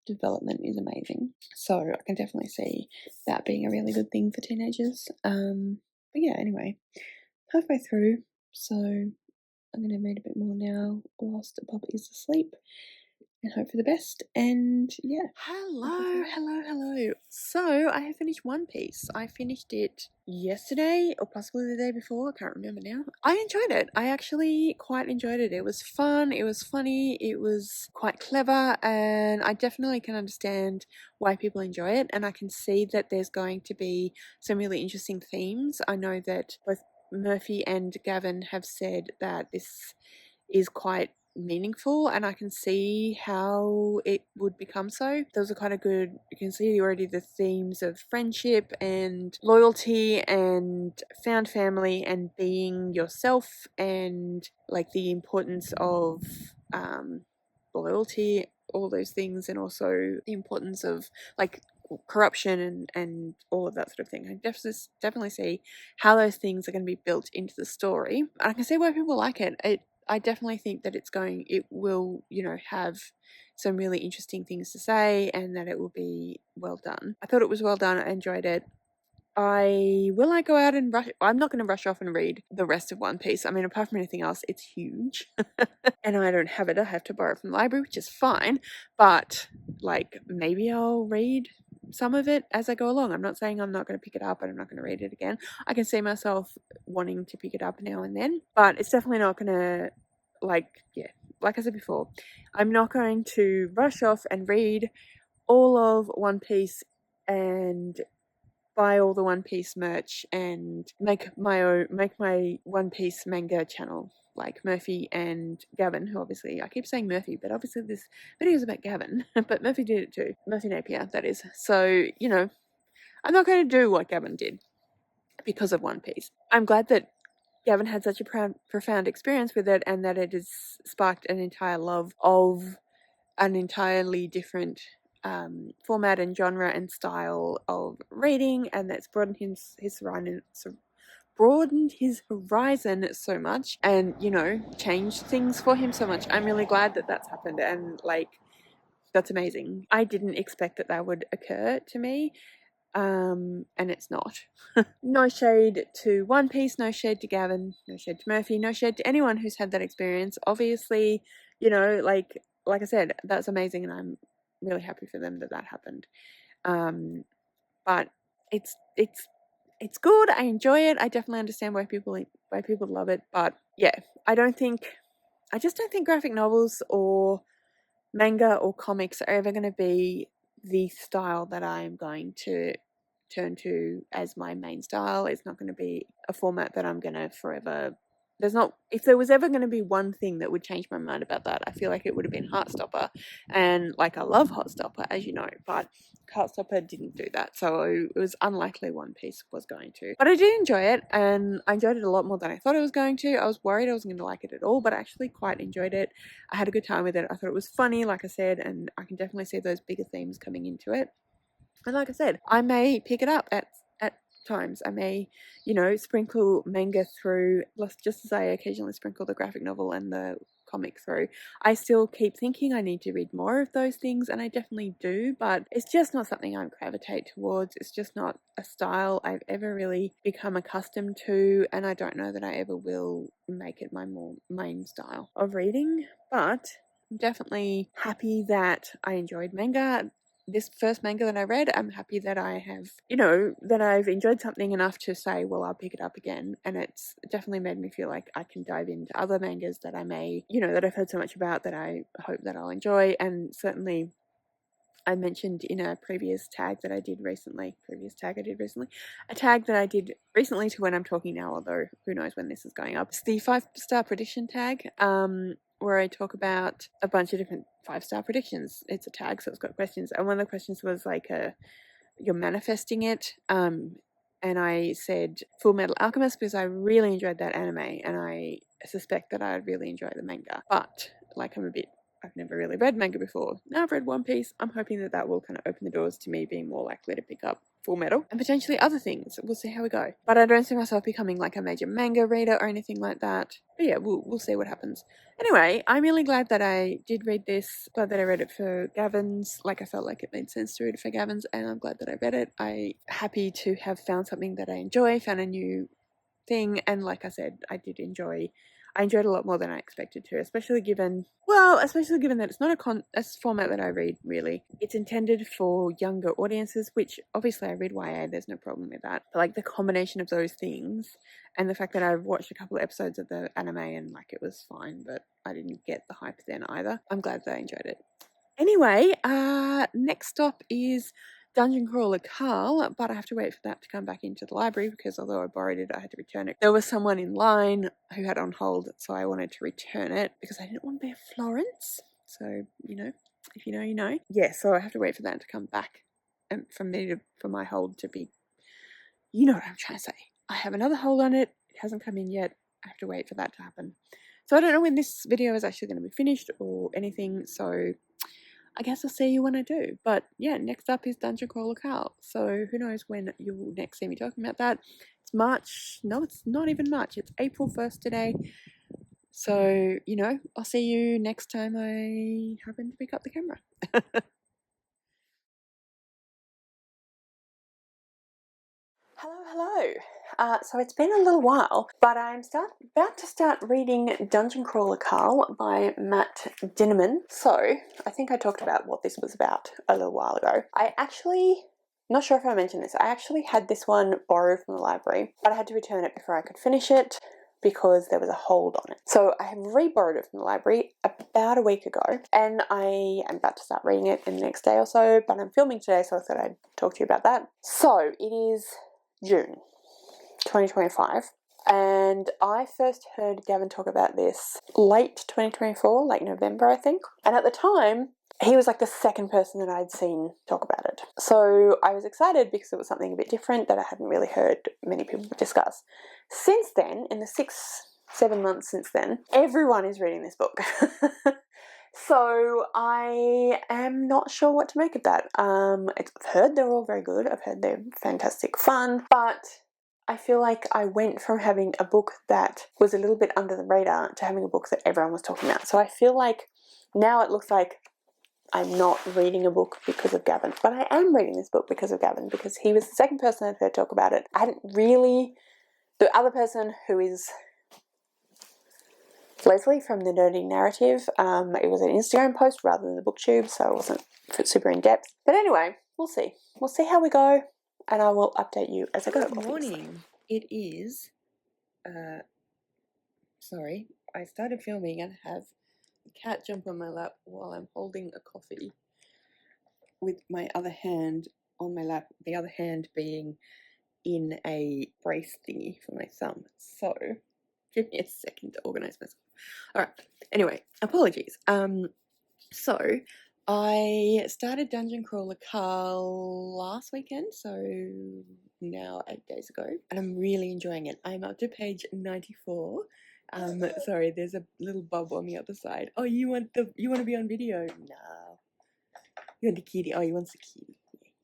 development is amazing. So I can definitely see that being a really good thing for teenagers. But yeah, anyway, halfway through, so I'm going to read a bit more now whilst Bob is asleep and hope for the best. And yeah. Hello. So I have finished One Piece. I finished it yesterday or possibly the day before. I can't remember now. I enjoyed it. I actually quite enjoyed it. It was fun. It was funny. It was quite clever, and I definitely can understand why people enjoy it. And I can see that there's going to be some really interesting themes. I know that both Murphy and Gavin have said that this is quite meaningful, and I can see how it would become so. Those are kind of good. You can see already the themes of friendship and loyalty and found family and being yourself, and like the importance of loyalty, all those things, and also the importance of like corruption and all of that sort of thing. I definitely see how those things are going to be built into the story, and I can see why people like it. I definitely think that it will, have some really interesting things to say, and that it will be well done. I thought it was well done. I enjoyed it. Will I go out and rush? I'm not going to rush off and read the rest of One Piece. I mean, apart from anything else, it's huge. And I don't have it. I have to borrow it from the library, which is fine. But like, maybe I'll read some of it as I go along. I'm not saying I'm not going to pick it up and I'm not going to read it again. I can see myself wanting to pick it up now and then, but it's definitely not going to, like I said before, I'm not going to rush off and read all of One Piece and buy all the One Piece merch and make my One Piece manga channel like Murphy and Gavin, who obviously, I keep saying Murphy, but obviously this video is about Gavin, but Murphy did it too. Murphy Napier, that is. So, I'm not going to do what Gavin did because of One Piece. I'm glad that Gavin had such a profound experience with it, and that it has sparked an entire love of an entirely different format and genre and style of reading, and that's broadened his horizon so much, and changed things for him so much. I'm really glad that that's happened, and like, that's amazing. I didn't expect that would occur to me, and it's not. No shade to One Piece, no shade to Gavin, no shade to Murphy, no shade to anyone who's had that experience. Obviously, like I said, that's amazing, and I'm really happy for them that happened. But it's good. I enjoy it. I definitely understand why people love it. But yeah, I just don't think graphic novels or manga or comics are ever going to be the style that I'm going to turn to as my main style. It's not going to be a format that I'm going to forever. If there was ever going to be one thing that would change my mind about that, I feel like it would have been Heartstopper. And like, I love Heartstopper, as you know, but Heartstopper didn't do that, so it was unlikely One Piece was going to. But I did enjoy it, and I enjoyed it a lot more than I thought I was going to. I was worried I wasn't going to like it at all, but I actually quite enjoyed it. I had a good time with it. I thought it was funny, like I said, and I can definitely see those bigger themes coming into it. And like I said, I may pick it up at times. I may, you know, sprinkle manga through, just as I occasionally sprinkle the graphic novel and the comic through. I still keep thinking I need to read more of those things, and I definitely do, but it's just not something I gravitate towards. It's just not a style I've ever really become accustomed to, and I don't know that I ever will make it my more main style of reading. But I'm definitely happy that I enjoyed manga. This first manga that I read, I'm happy that I have, you know, that I've enjoyed something enough to say, well, I'll pick it up again. And it's definitely made me feel like I can dive into other mangas that I may, you know, that I've heard so much about that I hope that I'll enjoy. And certainly I mentioned in a previous tag that I did recently, a tag that I did recently to when I'm talking now, although who knows when this is going up. It's the 5-star prediction tag, where I talk about a bunch of different 5-star predictions. It's a tag, so it's got questions. And one of the questions was like, you're manifesting it. And I said Full Metal Alchemist because I really enjoyed that anime, and I suspect that I'd really enjoy the manga. But like, I've never really read manga before. Now I've read One Piece. I'm hoping that that will kind of open the doors to me being more likely to pick up Full Metal and potentially other things. We'll see how we go. But I don't see myself becoming like a major manga reader or anything like that. But yeah, we'll see what happens. Anyway, I'm really glad that I did read this. Glad that I read it for Gavin's. Like, I felt like it made sense to read it for Gavin's, and I'm glad that I read it. I'm happy to have found something that I enjoy, found a new thing, and like I said, I enjoyed a lot more than I expected to, especially given that it's not a format that I read, really. It's intended for younger audiences, which obviously I read YA, there's no problem with that. But like, the combination of those things and the fact that I've watched a couple of episodes of the anime and like, it was fine, but I didn't get the hype then either. I'm glad that I enjoyed it. Anyway, next stop is Dungeon Crawler Carl, but I have to wait for that to come back into the library because although I borrowed it, I had to return it. There was someone in line who had it on hold, so I wanted to return it because I didn't want to be a Florence. So, you know, if you know, you know. Yeah, so I have to wait for that to come back and for my hold to be, you know what I'm trying to say. I have another hold on it. It hasn't come in yet. I have to wait for that to happen. So I don't know when this video is actually going to be finished or anything, so I guess I'll see you when I do. But yeah, next up is Dungeon Crawler Carl. So who knows when you'll next see me talking about that. It's March. No, it's not even March. It's April 1st today. So, you know, I'll see you next time I happen to pick up the camera. Hello. So it's been a little while, but I'm about to start reading Dungeon Crawler Carl by Matt Dinniman. So I think I talked about what this was about a little while ago. Not sure if I mentioned this, I actually had this one borrowed from the library, but I had to return it before I could finish it because there was a hold on it. So I have re-borrowed it from the library about a week ago, and I am about to start reading it in the next day or so, but I'm filming today, so I thought I'd talk to you about that. So it is June 2025, and I first heard Gavin talk about this late 2024, like November I think, and at the time he was like the second person that I'd seen talk about it. So I was excited because it was something a bit different that I hadn't really heard many people discuss. Since then, in the 6-7 months since then, everyone is reading this book. So I am not sure what to make of that. I've heard they're all very good. I've heard they're fantastic fun, but I feel like I went from having a book that was a little bit under the radar to having a book that everyone was talking about. So I feel like now it looks like I'm not reading a book because of Gavin, but I am reading this book because of Gavin, because he was the second person I'd heard talk about it. The other person, who is Leslie from the Nerdy Narrative, it was an Instagram post rather than the booktube, so it wasn't super in depth. But anyway, we'll see. We'll see how we go, and I will update you as I go. Good morning. It is, sorry, I started filming and have a cat jump on my lap while I'm holding a coffee with my other hand on my lap, the other hand being in a brace thingy for my thumb. So give me a second to organise myself. Alright, anyway, apologies. So I started Dungeon Crawler Carl last weekend, so now 8 days ago, and I'm really enjoying it. I'm up to page 94. Sorry, there's a little bub on the other side. Oh, you want to be on video? No. You want the kitty? Oh, you want the kitty.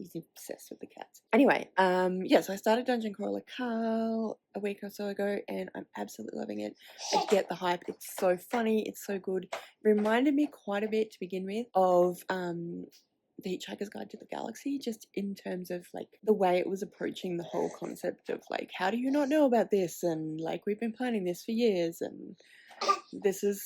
He's obsessed with the cats. Anyway, yeah, so I started Dungeon Crawler Carl a week or so ago, and I'm absolutely loving it. I get the hype. It's so funny. It's so good. It reminded me quite a bit to begin with of The Hitchhiker's Guide to the Galaxy, just in terms of like the way it was approaching the whole concept of like, how do you not know about this? And like, we've been planning this for years, and this is,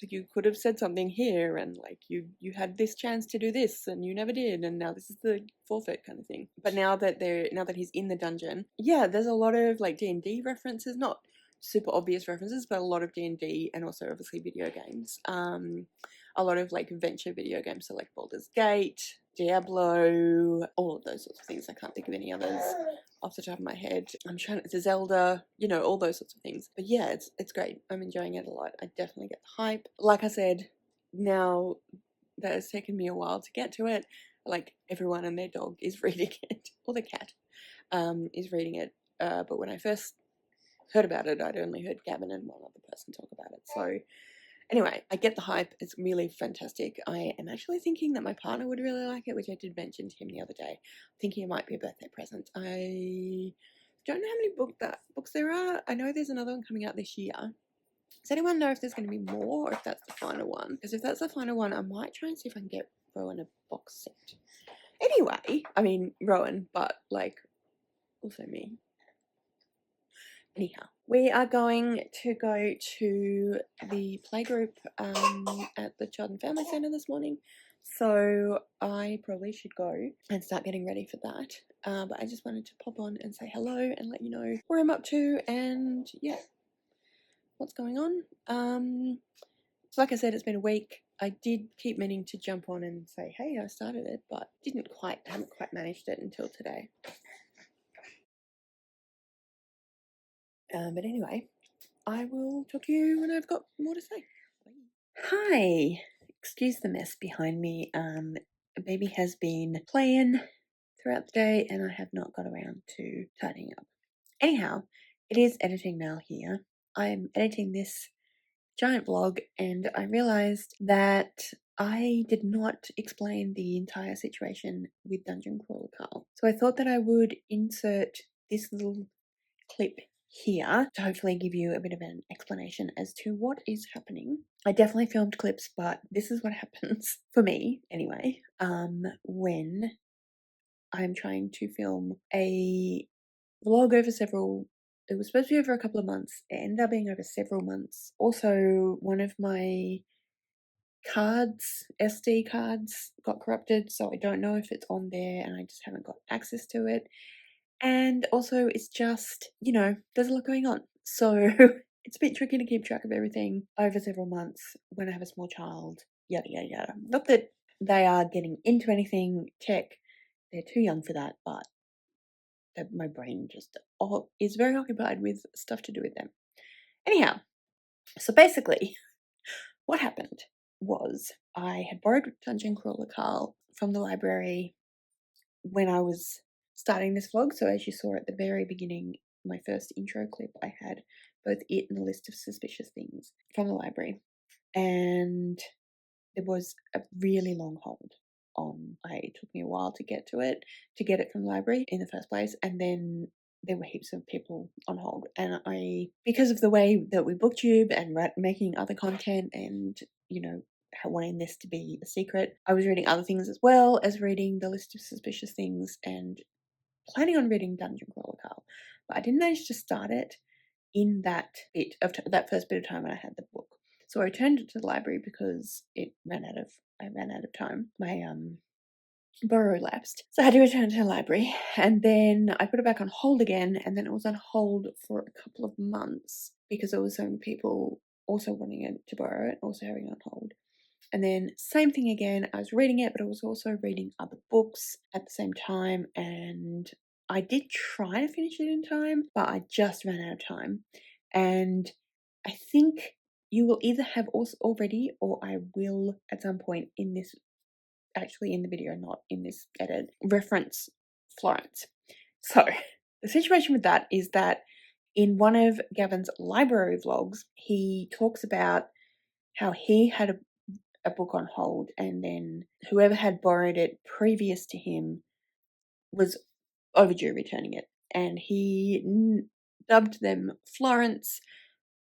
you could have said something here, and like you had this chance to do this and you never did, and now this is the forfeit kind of thing. But now that he's in the dungeon, yeah, there's a lot of like D&D references, not super obvious references, but a lot of D&D, and also obviously video games. A lot of like adventure video games, so like Baldur's Gate, Diablo, all of those sorts of things. I can't think of any others off the top of my head. I'm trying to Zelda, you know, all those sorts of things. But yeah, it's great. I'm enjoying it a lot. I definitely get the hype. Like I said, now that it's taken me a while to get to it, like everyone and their dog is reading it, or the cat is reading it. But when I first heard about it, I'd only heard Gavin and one other person talk about it. So anyway, I get the hype. It's really fantastic. I am actually thinking that my partner would really like it, which I did mention to him the other day. Thinking it might be a birthday present. I don't know how many books there are. I know there's another one coming out this year. Does anyone know if there's going to be more, or if that's the final one? Because if that's the final one, I might try and see if I can get Rowan a box set. Anyway, I mean Rowan, but like also me. Anyhow, we are going to go to the playgroup at the Child and Family Centre this morning, so I probably should go and start getting ready for that. But I just wanted to pop on and say hello and let you know where I'm up to, and yeah, what's going on. So like I said, it's been a week. I did keep meaning to jump on and say, hey, I started it, but haven't quite managed it until today. But anyway, I will talk to you when I've got more to say. Hi, excuse the mess behind me. Baby has been playing throughout the day, and I have not got around to tidying up. Anyhow, it is editing now here. I'm editing this giant vlog, and I realized that I did not explain the entire situation with Dungeon Crawler Carl. So I thought that I would insert this little clip here to hopefully give you a bit of an explanation as to what is happening. I definitely filmed clips, but this is what happens for me anyway, when I'm trying to film a vlog over several. It was supposed to be over a couple of months. It ended up being over several months. Also, one of my SD cards, got corrupted, so I don't know if it's on there, and I just haven't got access to it. And also, it's just, you know, there's a lot going on. So it's a bit tricky to keep track of everything over several months when I have a small child, yada, yada, yada. Not that they are getting into anything tech. They're too young for that, but my brain just is very occupied with stuff to do with them. Anyhow, so basically, what happened was I had borrowed Dungeon Crawler Carl from the library when I was starting this vlog. So as you saw at the very beginning, my first intro clip, I had both it and a list of suspicious things from the library. And there was a really long hold on. It took me a while to get it from the library in the first place. And then there were heaps of people on hold. And because of the way that we booktube and making other content and, you know, wanting this to be a secret, I was reading other things as well as reading the list of suspicious things and planning on reading Dungeon Crawler Carl, but I didn't manage to start it in that that first bit of time when I had the book. So I returned it to the library because I ran out of time. My borrow lapsed, so I had to return it to the library, and then I put it back on hold again, and then it was on hold for a couple of months because there were so many people also wanting it to borrow it, also having it on hold. And then same thing again, I was reading it, but I was also reading other books at the same time, and I did try to finish it in time, but I just ran out of time. And I think you will either have already, or I will at some point in this, actually in the video, not in this edit, reference Florence. So the situation with that is that in one of Gavin's library vlogs, he talks about how he had a book on hold, and then whoever had borrowed it previous to him was overdue returning it, and he dubbed them Florence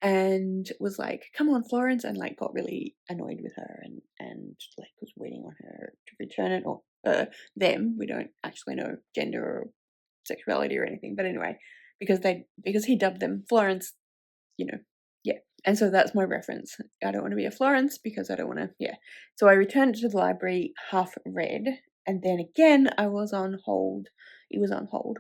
and was like, come on Florence, and like got really annoyed with her and like was waiting on her to return it, or them. We don't actually know gender or sexuality or anything, but anyway, because he dubbed them Florence, you know, yeah. And so that's my reference. I don't want to be a Florence because I don't want to, yeah. So I returned it to the library half read, and then again I was on hold. It was on hold,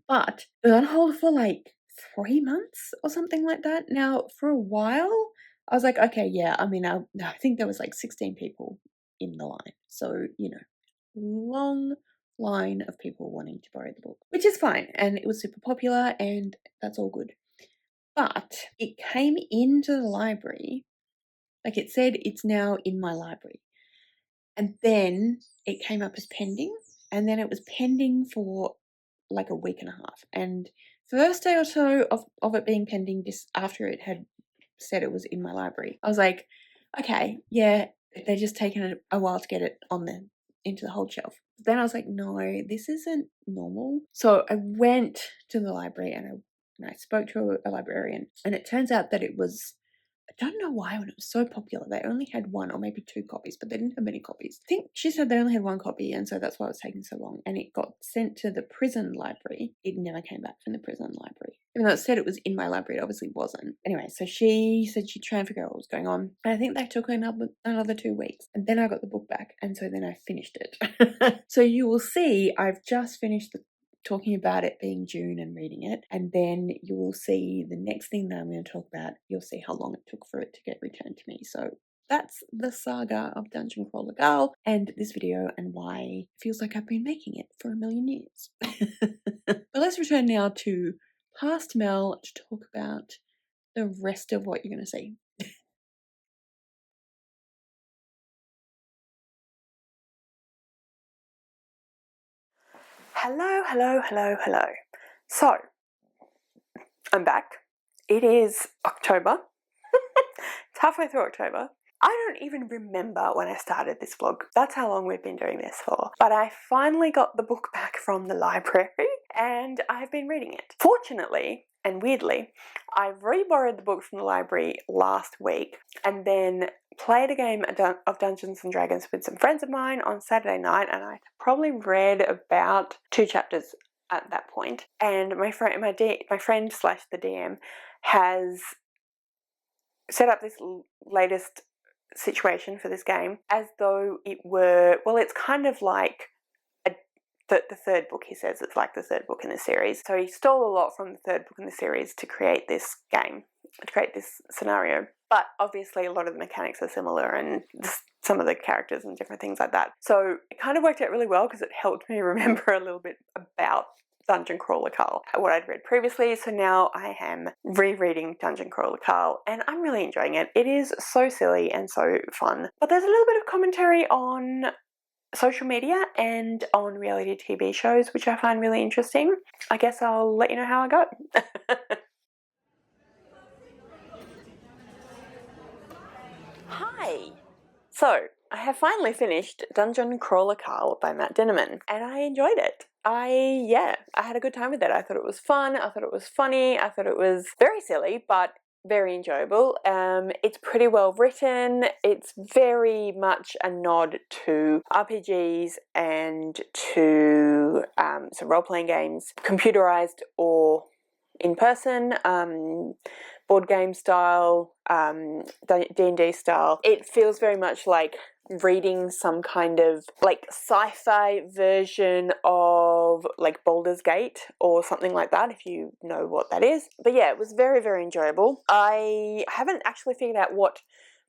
but it was on hold for like 3 months or something like that. Now, for a while, I was like, okay, yeah, I mean, I think there was like 16 people in the line. So, you know, long line of people wanting to borrow the book, which is fine. And it was super popular and that's all good. But it came into the library, like it said, it's now in my library. And then it came up as pending, and then it was pending for like a week and a half. And first day or so of it being pending, just after it had said it was in my library, I was like, okay, yeah, they're just taking a while to get it into the hold shelf. Then I was like, no, this isn't normal. So I went to the library and I spoke to a librarian, and it turns out that it was, I don't know why, when it was so popular, they only had 1 or maybe 2 copies, but they didn't have many copies. I think she said they only had 1 copy, and so that's why it was taking so long. And it got sent to the prison library. It never came back from the prison library. Even though it said it was in my library, it obviously wasn't. Anyway, so she said she'd try and figure out what was going on. And I think that took another 2 weeks. And then I got the book back, and so then I finished it. So you will see I've just finished talking about it being June and reading it, and then you will see the next thing that I'm going to talk about. You'll see how long it took for it to get returned to me. So that's the saga of Dungeon Crawler Girl and this video, and why it feels like I've been making it for a million years. But let's return now to past Mel to talk about the rest of what you're going to see. Hello. So, I'm back. It is October. It's halfway through October. I don't even remember when I started this vlog. That's how long we've been doing this for. But I finally got the book back from the library and I've been reading it. Fortunately and weirdly, I re-borrowed the book from the library last week and then played a game of Dungeons and Dragons with some friends of mine on Saturday night, and I probably read about 2 chapters at that point. And my friend slash the DM has set up this latest situation for this game as though it were, well, it's kind of like the 3rd book. He says it's like the 3rd book in the series. So he stole a lot from the 3rd book in the series to create this game, to create this scenario. But obviously a lot of the mechanics are similar, and some of the characters and different things like that. So it kind of worked out really well because it helped me remember a little bit about Dungeon Crawler Carl, what I'd read previously. So now I am rereading Dungeon Crawler Carl and I'm really enjoying it. It is so silly and so fun. But there's a little bit of commentary on social media and on reality TV shows, which I find really interesting. I guess I'll let you know how I go. Hi! So, I have finally finished Dungeon Crawler Carl by Matt Dinnerman, and I enjoyed it. I had a good time with it. I thought it was fun, I thought it was funny, I thought it was very silly, but very enjoyable. It's pretty well written. It's very much a nod to RPGs and to some role-playing games, computerized or in person, board game style, D&D style. It feels very much like reading some kind of like sci-fi version of like Baldur's Gate or something like that, if you know what that is. But yeah, it was very, very enjoyable. I haven't actually figured out what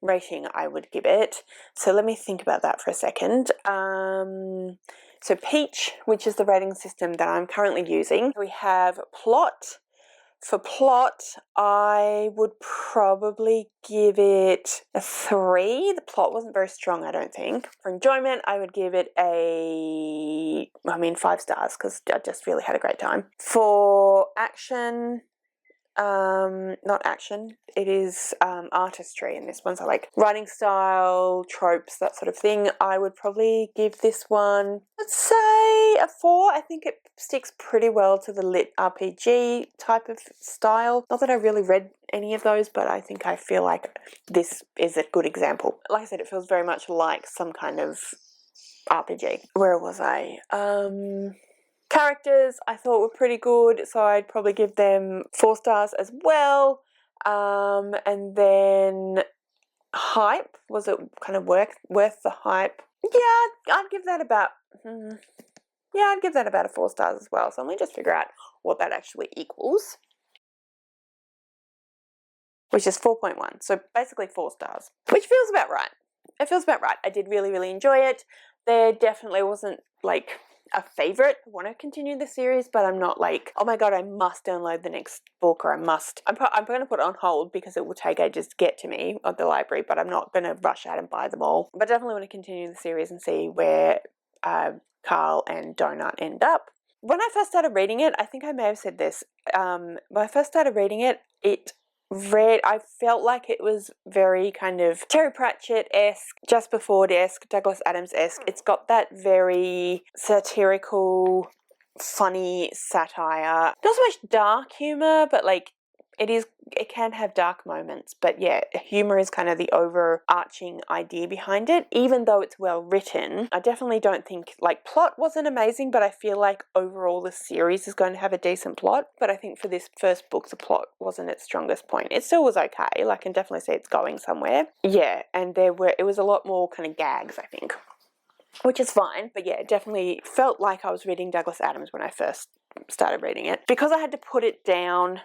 rating I would give it, so let me think about that for a second. So Peach, which is the rating system that I'm currently using, we have plot. For plot, I would probably give it a 3. The plot wasn't very strong, I don't think. For enjoyment, I would give it 5 stars, because I just really had a great time. For action, not action. It is artistry in this one. So like writing style, tropes, that sort of thing. I would probably give this one, let's say a 4. I think it sticks pretty well to the lit RPG type of style. Not that I really read any of those, but I think I feel like this is a good example. Like I said, it feels very much like some kind of RPG. Where was I? Characters I thought were pretty good, so I'd probably give them 4 stars as well. And then hype, was it kind of worth the hype? Yeah, I'd give that about I'd give that about a 4 stars as well. So let me just figure out what that actually equals, which is 4.1. So basically 4 stars, which feels about right. It feels about right. I did really, really enjoy it. There definitely wasn't like a favorite. I want to continue the series, but I'm not like, oh my god, I must download the next book, or I'm going to put it on hold because it will take ages to get to me at the library, but I'm not going to rush out and buy them all. But definitely want to continue the series and see where Carl and Donut end up. When I first started reading it, I think I may have said this, when I first started reading it, I felt like it was very kind of Terry Pratchett-esque, Just Before-esque, Douglas Adams-esque. It's got that very satirical, funny satire. Not so much dark humour, but like it can have dark moments. But yeah, humour is kind of the overarching idea behind it. Even though it's well written, I definitely don't think, like, plot wasn't amazing, but I feel like overall the series is going to have a decent plot. But I think for this first book, the plot wasn't its strongest point. It still was okay. Like, I can definitely see it's going somewhere. Yeah, and it was a lot more kind of gags, I think, which is fine. But yeah, it definitely felt like I was reading Douglas Adams when I first started reading it. Because I had to put it down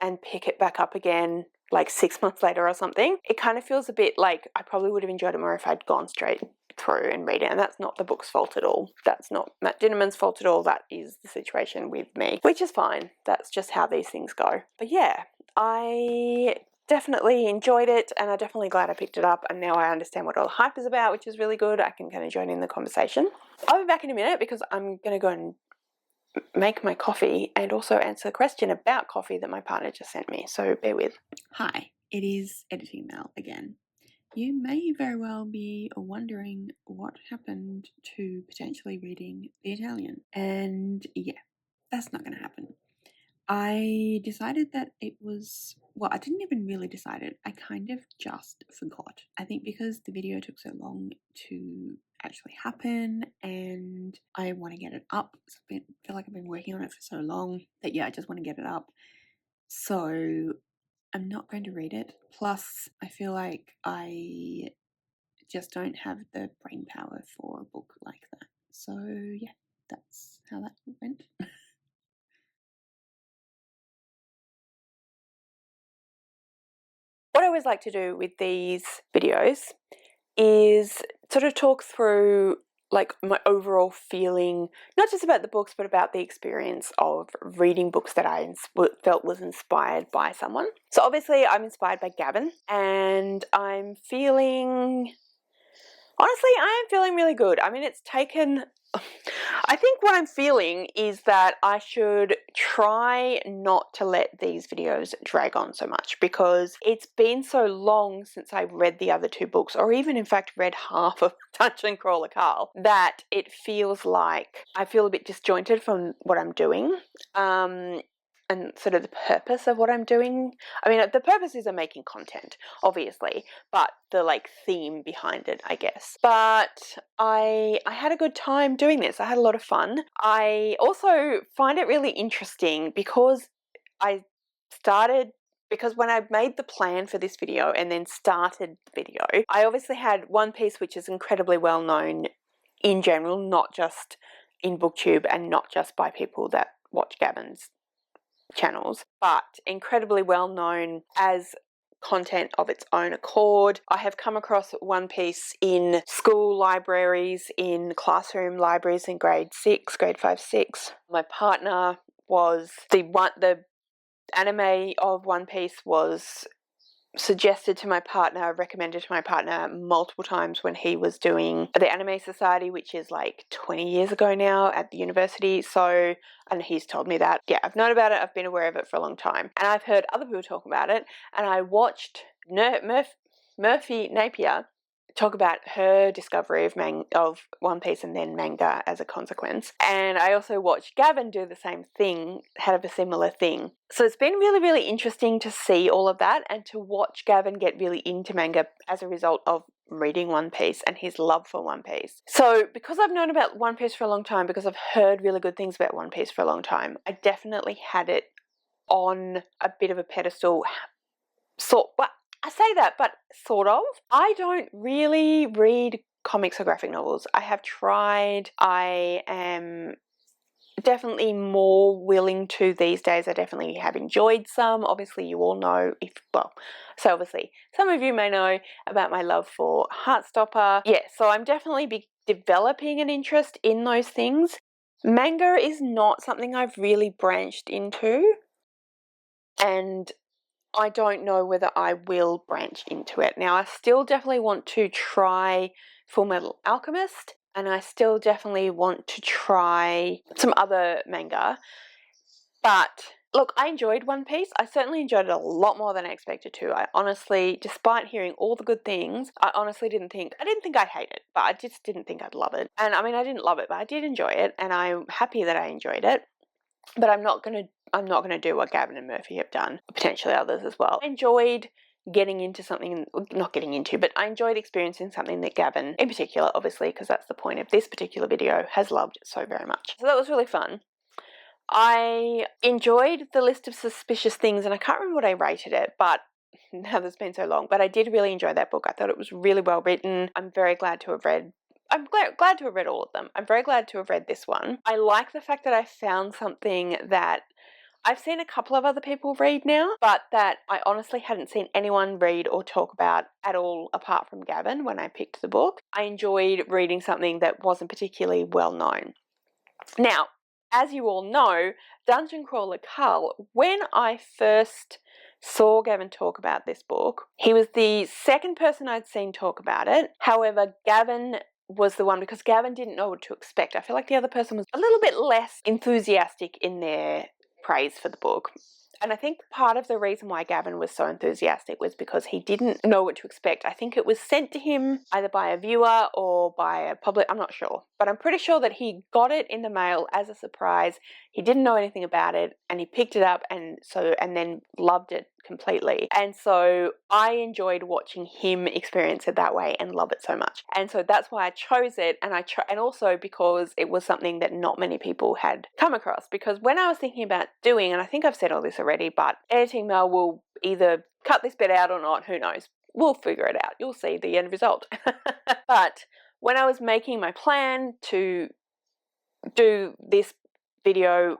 and pick it back up again like 6 months later or something, it kind of feels a bit like I probably would have enjoyed it more if I'd gone straight through and read it. And that's not the book's fault at all. That's not Matt Dinnerman's fault at all. That is the situation with me, which is fine. That's just how these things go. But yeah, I definitely enjoyed it, and I'm definitely glad I picked it up, and now I understand what all the hype is about, which is really good. I can kind of join in the conversation. I'll be back in a minute because I'm going to go and make my coffee and also answer a question about coffee that my partner just sent me, so bear with. Hi, it is Editing Mel again. You may very well be wondering what happened to potentially reading The Italian, and yeah, that's not going to happen. I decided that it was, well, I didn't even really decide it. I kind of just forgot. I think because the video took so long to actually happen and I want to get it up. So I feel like I've been working on it for so long that yeah, I just want to get it up. So I'm not going to read it. Plus, I feel like I just don't have the brain power for a book like that. So yeah, that's how that went. What I always like to do with these videos is sort of talk through like my overall feeling, not just about the books, but about the experience of reading books that I felt was inspired by someone. So obviously I'm inspired by Gavin, and I'm feeling, honestly, I am feeling really good. I mean, it's taken, I think what I'm feeling is that I should try not to let these videos drag on so much, because it's been so long since I read the other 2 books, or even in fact read half of Dungeon Crawler Carl, that it feels like I feel a bit disjointed from what I'm doing. And sort of the purpose of what I'm doing. I mean, the purpose is I'm making content, obviously, but the like theme behind it, I guess. But I had a good time doing this. I had a lot of fun. I also find it really interesting because when I made the plan for this video and then started the video, I obviously had One Piece, which is incredibly well known in general, not just in booktube and not just by people that watch Gavin's channels, but incredibly well known as content of its own accord. I have come across One Piece in school libraries, in classroom libraries in grade 5, 6. My partner was the anime of One Piece was suggested to my partner, recommended to my partner multiple times when he was doing the Anime Society, which is like 20 years ago now at the university. So, and he's told me that. Yeah, I've known about it. I've been aware of it for a long time. And I've heard other people talk about it. And I watched Murphy Napier talk about her discovery of One Piece and then manga as a consequence. And I also watched Gavin do the same thing, have a similar thing. So it's been really, really interesting to see all of that and to watch Gavin get really into manga as a result of reading One Piece and his love for One Piece. So because I've known about One Piece for a long time, because I've heard really good things about One Piece for a long time, I definitely had it on a bit of a pedestal. But I say that, but sort of. I don't really read comics or graphic novels. I have tried. I am definitely more willing to these days. I definitely have enjoyed some. Obviously, you all know obviously, some of you may know about my love for Heartstopper. Yeah, so I'm definitely developing an interest in those things. Manga is not something I've really branched into, and I don't know whether I will branch into it. Now, I still definitely want to try Full Metal Alchemist, and I still definitely want to try some other manga. But look, I enjoyed One Piece. I certainly enjoyed it a lot more than I expected to. I honestly, despite hearing all the good things, I didn't think I'd hate it, but I just didn't think I'd love it. And I mean, I didn't love it, but I did enjoy it, and I'm happy that I enjoyed it. But I'm not gonna do what Gavin and Murphy have done, potentially others as well. I enjoyed getting into something, not getting into, but I enjoyed experiencing something that Gavin, in particular, obviously, because that's the point of this particular video, has loved so very much. So that was really fun. I enjoyed the list of suspicious things, and I can't remember what I rated it, but now that's been so long. But I did really enjoy that book. I thought it was really well written. I'm very glad to have read. I'm glad to have read all of them. I'm very glad to have read this one. I like the fact that I found something that I've seen a couple of other people read now, but that I honestly hadn't seen anyone read or talk about at all apart from Gavin when I picked the book. I enjoyed reading something that wasn't particularly well known. Now, as you all know, Dungeon Crawler Carl, when I first saw Gavin talk about this book, he was the second person I'd seen talk about it. However, Gavin was the one, because Gavin didn't know what to expect. I feel like the other person was a little bit less enthusiastic in their praise for the book. And I think part of the reason why Gavin was so enthusiastic was because he didn't know what to expect. I think it was sent to him either by a viewer or by a public, I'm not sure. But I'm pretty sure that he got it in the mail as a surprise. He didn't know anything about it, and he picked it up and then loved it completely. And so I enjoyed watching him experience it that way and love it so much. And so that's why I chose it, and also because it was something that not many people had come across. Because when I was thinking about doing, and I think I've said all this already, but editing Mel will either cut this bit out or not, who knows. We'll figure it out. You'll see the end result. But when I was making my plan to do this video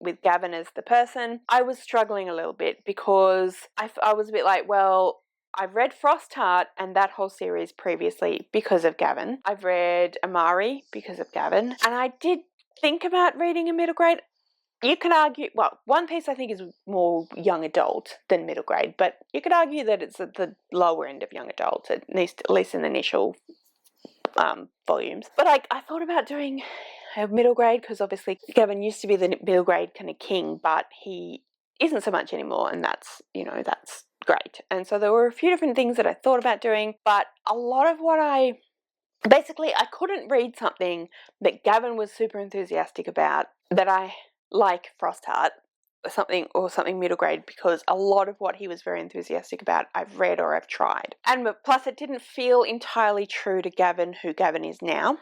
with Gavin as the person, I was struggling a little bit because I was a bit like, well, I've read Frostheart and that whole series previously because of Gavin. I've read Amari because of Gavin. And I did think about reading a middle grade. You could argue, well, One Piece I think is more young adult than middle grade, but you could argue that it's at the lower end of young adult, at least in the initial volumes. But I thought about doing a middle grade because obviously Gavin used to be the middle grade kind of king, but he isn't so much anymore, and that's great. And so there were a few different things that I thought about doing, but a lot of what I couldn't read something that Gavin was super enthusiastic about that I like Frostheart something middle grade, because a lot of what he was very enthusiastic about I've read or I've tried. And plus it didn't feel entirely true to Gavin, who Gavin is now.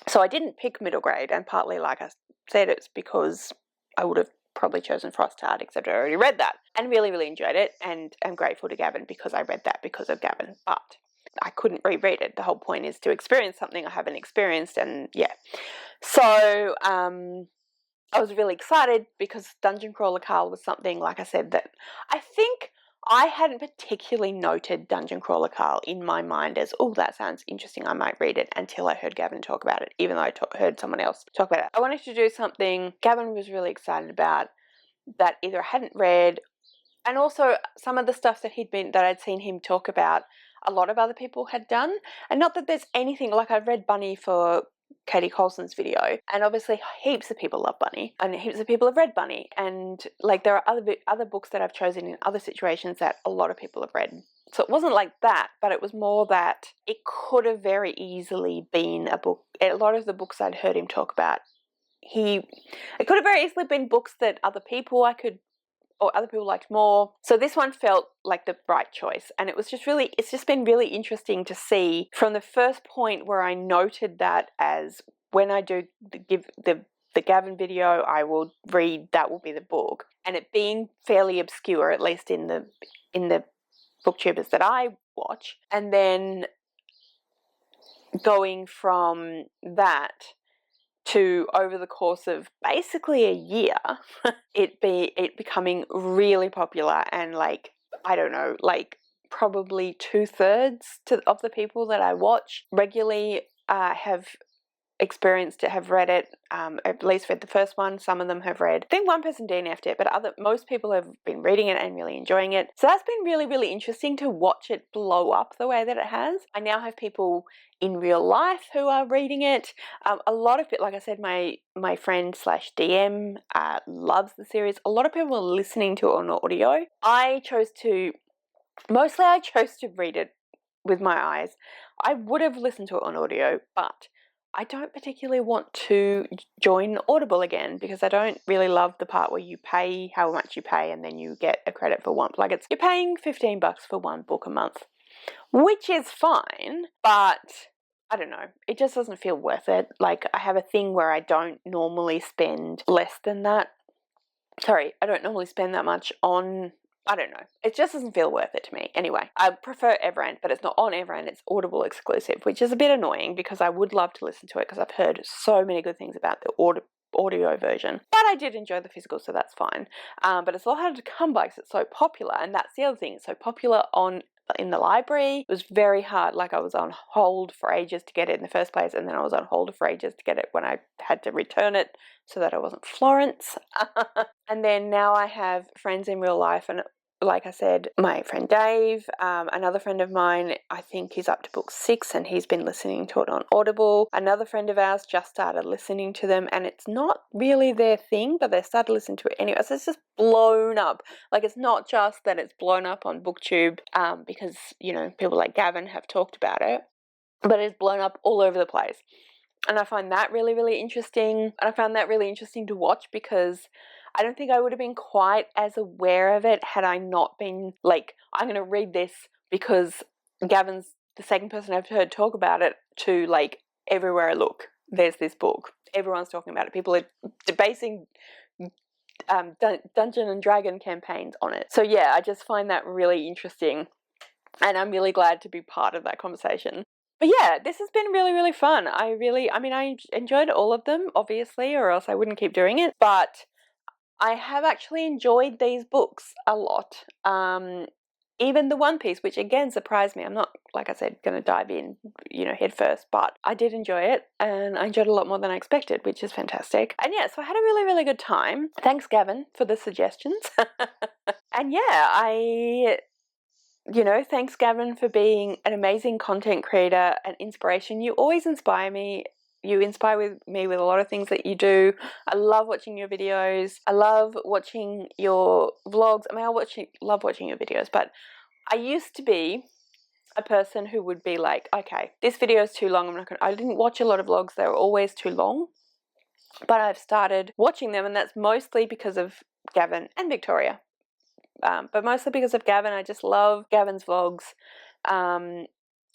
So I didn't pick middle grade, and partly, like I said, it's because I would have probably chosen Frostheart, except I already read that and really, really enjoyed it, and I'm grateful to Gavin because I read that because of Gavin. But I couldn't reread it. The whole point is to experience something I haven't experienced, and yeah. So I was really excited because Dungeon Crawler Carl was something, like I said, that I think I hadn't particularly noted Dungeon Crawler Carl in my mind as, oh, that sounds interesting, I might read it, until I heard Gavin talk about it, even though I heard someone else talk about it. I wanted to do something Gavin was really excited about that either I hadn't read And also some of the stuff that I'd seen him talk about, a lot of other people had done. And not that there's anything, like I've read Bunny for Katie Colson's video, and obviously heaps of people love Bunny, and heaps of people have read Bunny, and like there are other books that I've chosen in other situations that a lot of people have read. So it wasn't like that, but it was more that it could have very easily been a book. A lot of the books I'd heard him talk about, it could have very easily been books that other people liked more. So this one felt like the right choice, and it's just been really interesting to see from the first point where I noted that as when I do give the Gavin video, I will read, that will be the book, and it being fairly obscure, at least in the booktubers that I watch, and then going from that to, over the course of basically a year, it becoming really popular, and like, I don't know, like probably 2/3 of the people that I watch regularly have experienced it, have read it, at least read the first one. Some of them have read, I think one person DNF'd it, but most people have been reading it and really enjoying it. So that's been really, really interesting to watch it blow up the way that it has. I now have people in real life who are reading it. A lot of it, like I said, my friend / DM loves the series. A lot of people are listening to it on audio. I chose to read it with my eyes. I would have listened to it on audio, but I don't particularly want to join Audible again, because I don't really love the part where you pay how much you pay and then you get a credit for one. Like, you're paying $15 for one book a month, which is fine, but I don't know, it just doesn't feel worth it. Like, I have a thing where I don't normally spend less than that. Sorry, I don't normally spend that much on, I don't know, it just doesn't feel worth it to me. Anyway, I prefer Everand, but it's not on Everand, it's Audible exclusive, which is a bit annoying because I would love to listen to it because I've heard so many good things about the audio version. But I did enjoy the physical, so that's fine. But it's a lot harder to come by because it's so popular, and that's the other thing, it's so popular in the library. It was very hard. Like, I was on hold for ages to get it in the first place, and then I was on hold for ages to get it when I had to return it so that I wasn't Florence. And then now I have friends in real life, and like I said, my friend Dave, another friend of mine, I think he's up to book 6 and he's been listening to it on Audible. Another friend of ours just started listening to them, and it's not really their thing, but they started listening to it anyway. So it's just blown up. Like, it's not just that it's blown up on booktube because, you know, people like Gavin have talked about it, but it's blown up all over the place. And I find that really, really interesting. And I found that really interesting to watch because I don't think I would have been quite as aware of it had I not been like, I'm going to read this because Gavin's the second person I've heard talk about it, to like, everywhere I look, there's this book. Everyone's talking about it. People are debating Dungeon and Dragon campaigns on it. So yeah, I just find that really interesting, and I'm really glad to be part of that conversation. But yeah, this has been really, really fun. I enjoyed all of them, obviously, or else I wouldn't keep doing it. But I have actually enjoyed these books a lot. Even the One Piece, which again surprised me. I'm not, like I said, going to dive in, head first, but I did enjoy it, and I enjoyed it a lot more than I expected, which is fantastic. And yeah, so I had a really, really good time. Thanks, Gavin, for the suggestions. And yeah, thanks, Gavin, for being an amazing content creator and inspiration. You always inspire me. You inspire me with a lot of things that you do. I love watching your videos. I love watching your vlogs. I mean, love watching your videos, but I used to be a person who would be like, okay, this video is too long. I didn't watch a lot of vlogs. They were always too long, but I've started watching them, and that's mostly because of Gavin and Victoria. But mostly because of Gavin. I just love Gavin's vlogs.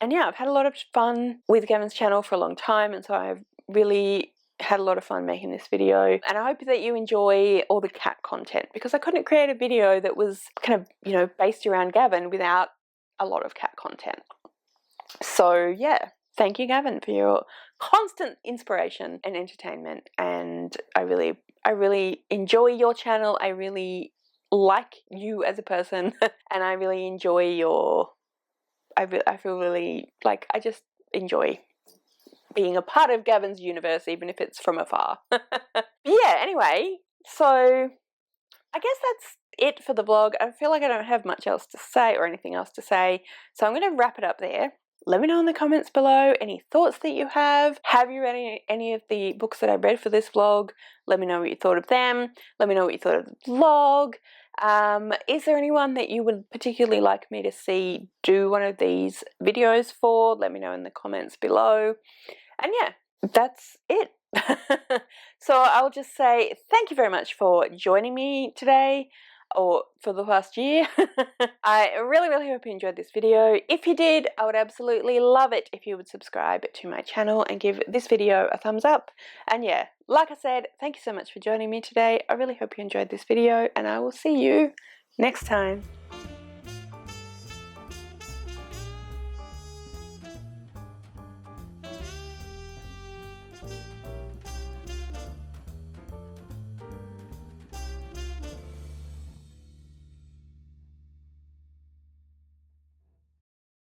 And yeah, I've had a lot of fun with Gavin's channel for a long time, and so I've really had a lot of fun making this video. And I hope that you enjoy all the cat content, because I couldn't create a video that was kind of, based around Gavin without a lot of cat content. So yeah, thank you, Gavin, for your constant inspiration and entertainment. And I really enjoy your channel. I really like you as a person, and I really enjoy I feel really like I just enjoy being a part of Gavin's universe, even if it's from afar. Yeah, anyway, so I guess it for the vlog. I feel like I don't have much else to say or anything else to say, so I'm going to wrap it up there. Let me know in the comments below any thoughts that you have. Have you read any of the books that I read for this vlog? Let me know what you thought of them. Let me know what you thought of the vlog. Is there anyone that you would particularly like me to see do one of these videos for? Let me know in the comments below. And yeah, that's it. So I'll just say thank you very much for joining me today, or for the past year. I really hope you enjoyed this video. If you did, I would absolutely love it if you would subscribe to my channel and give this video a thumbs up. And yeah, like I said, thank you so much for joining me today. I really hope you enjoyed this video, and I will see you next time.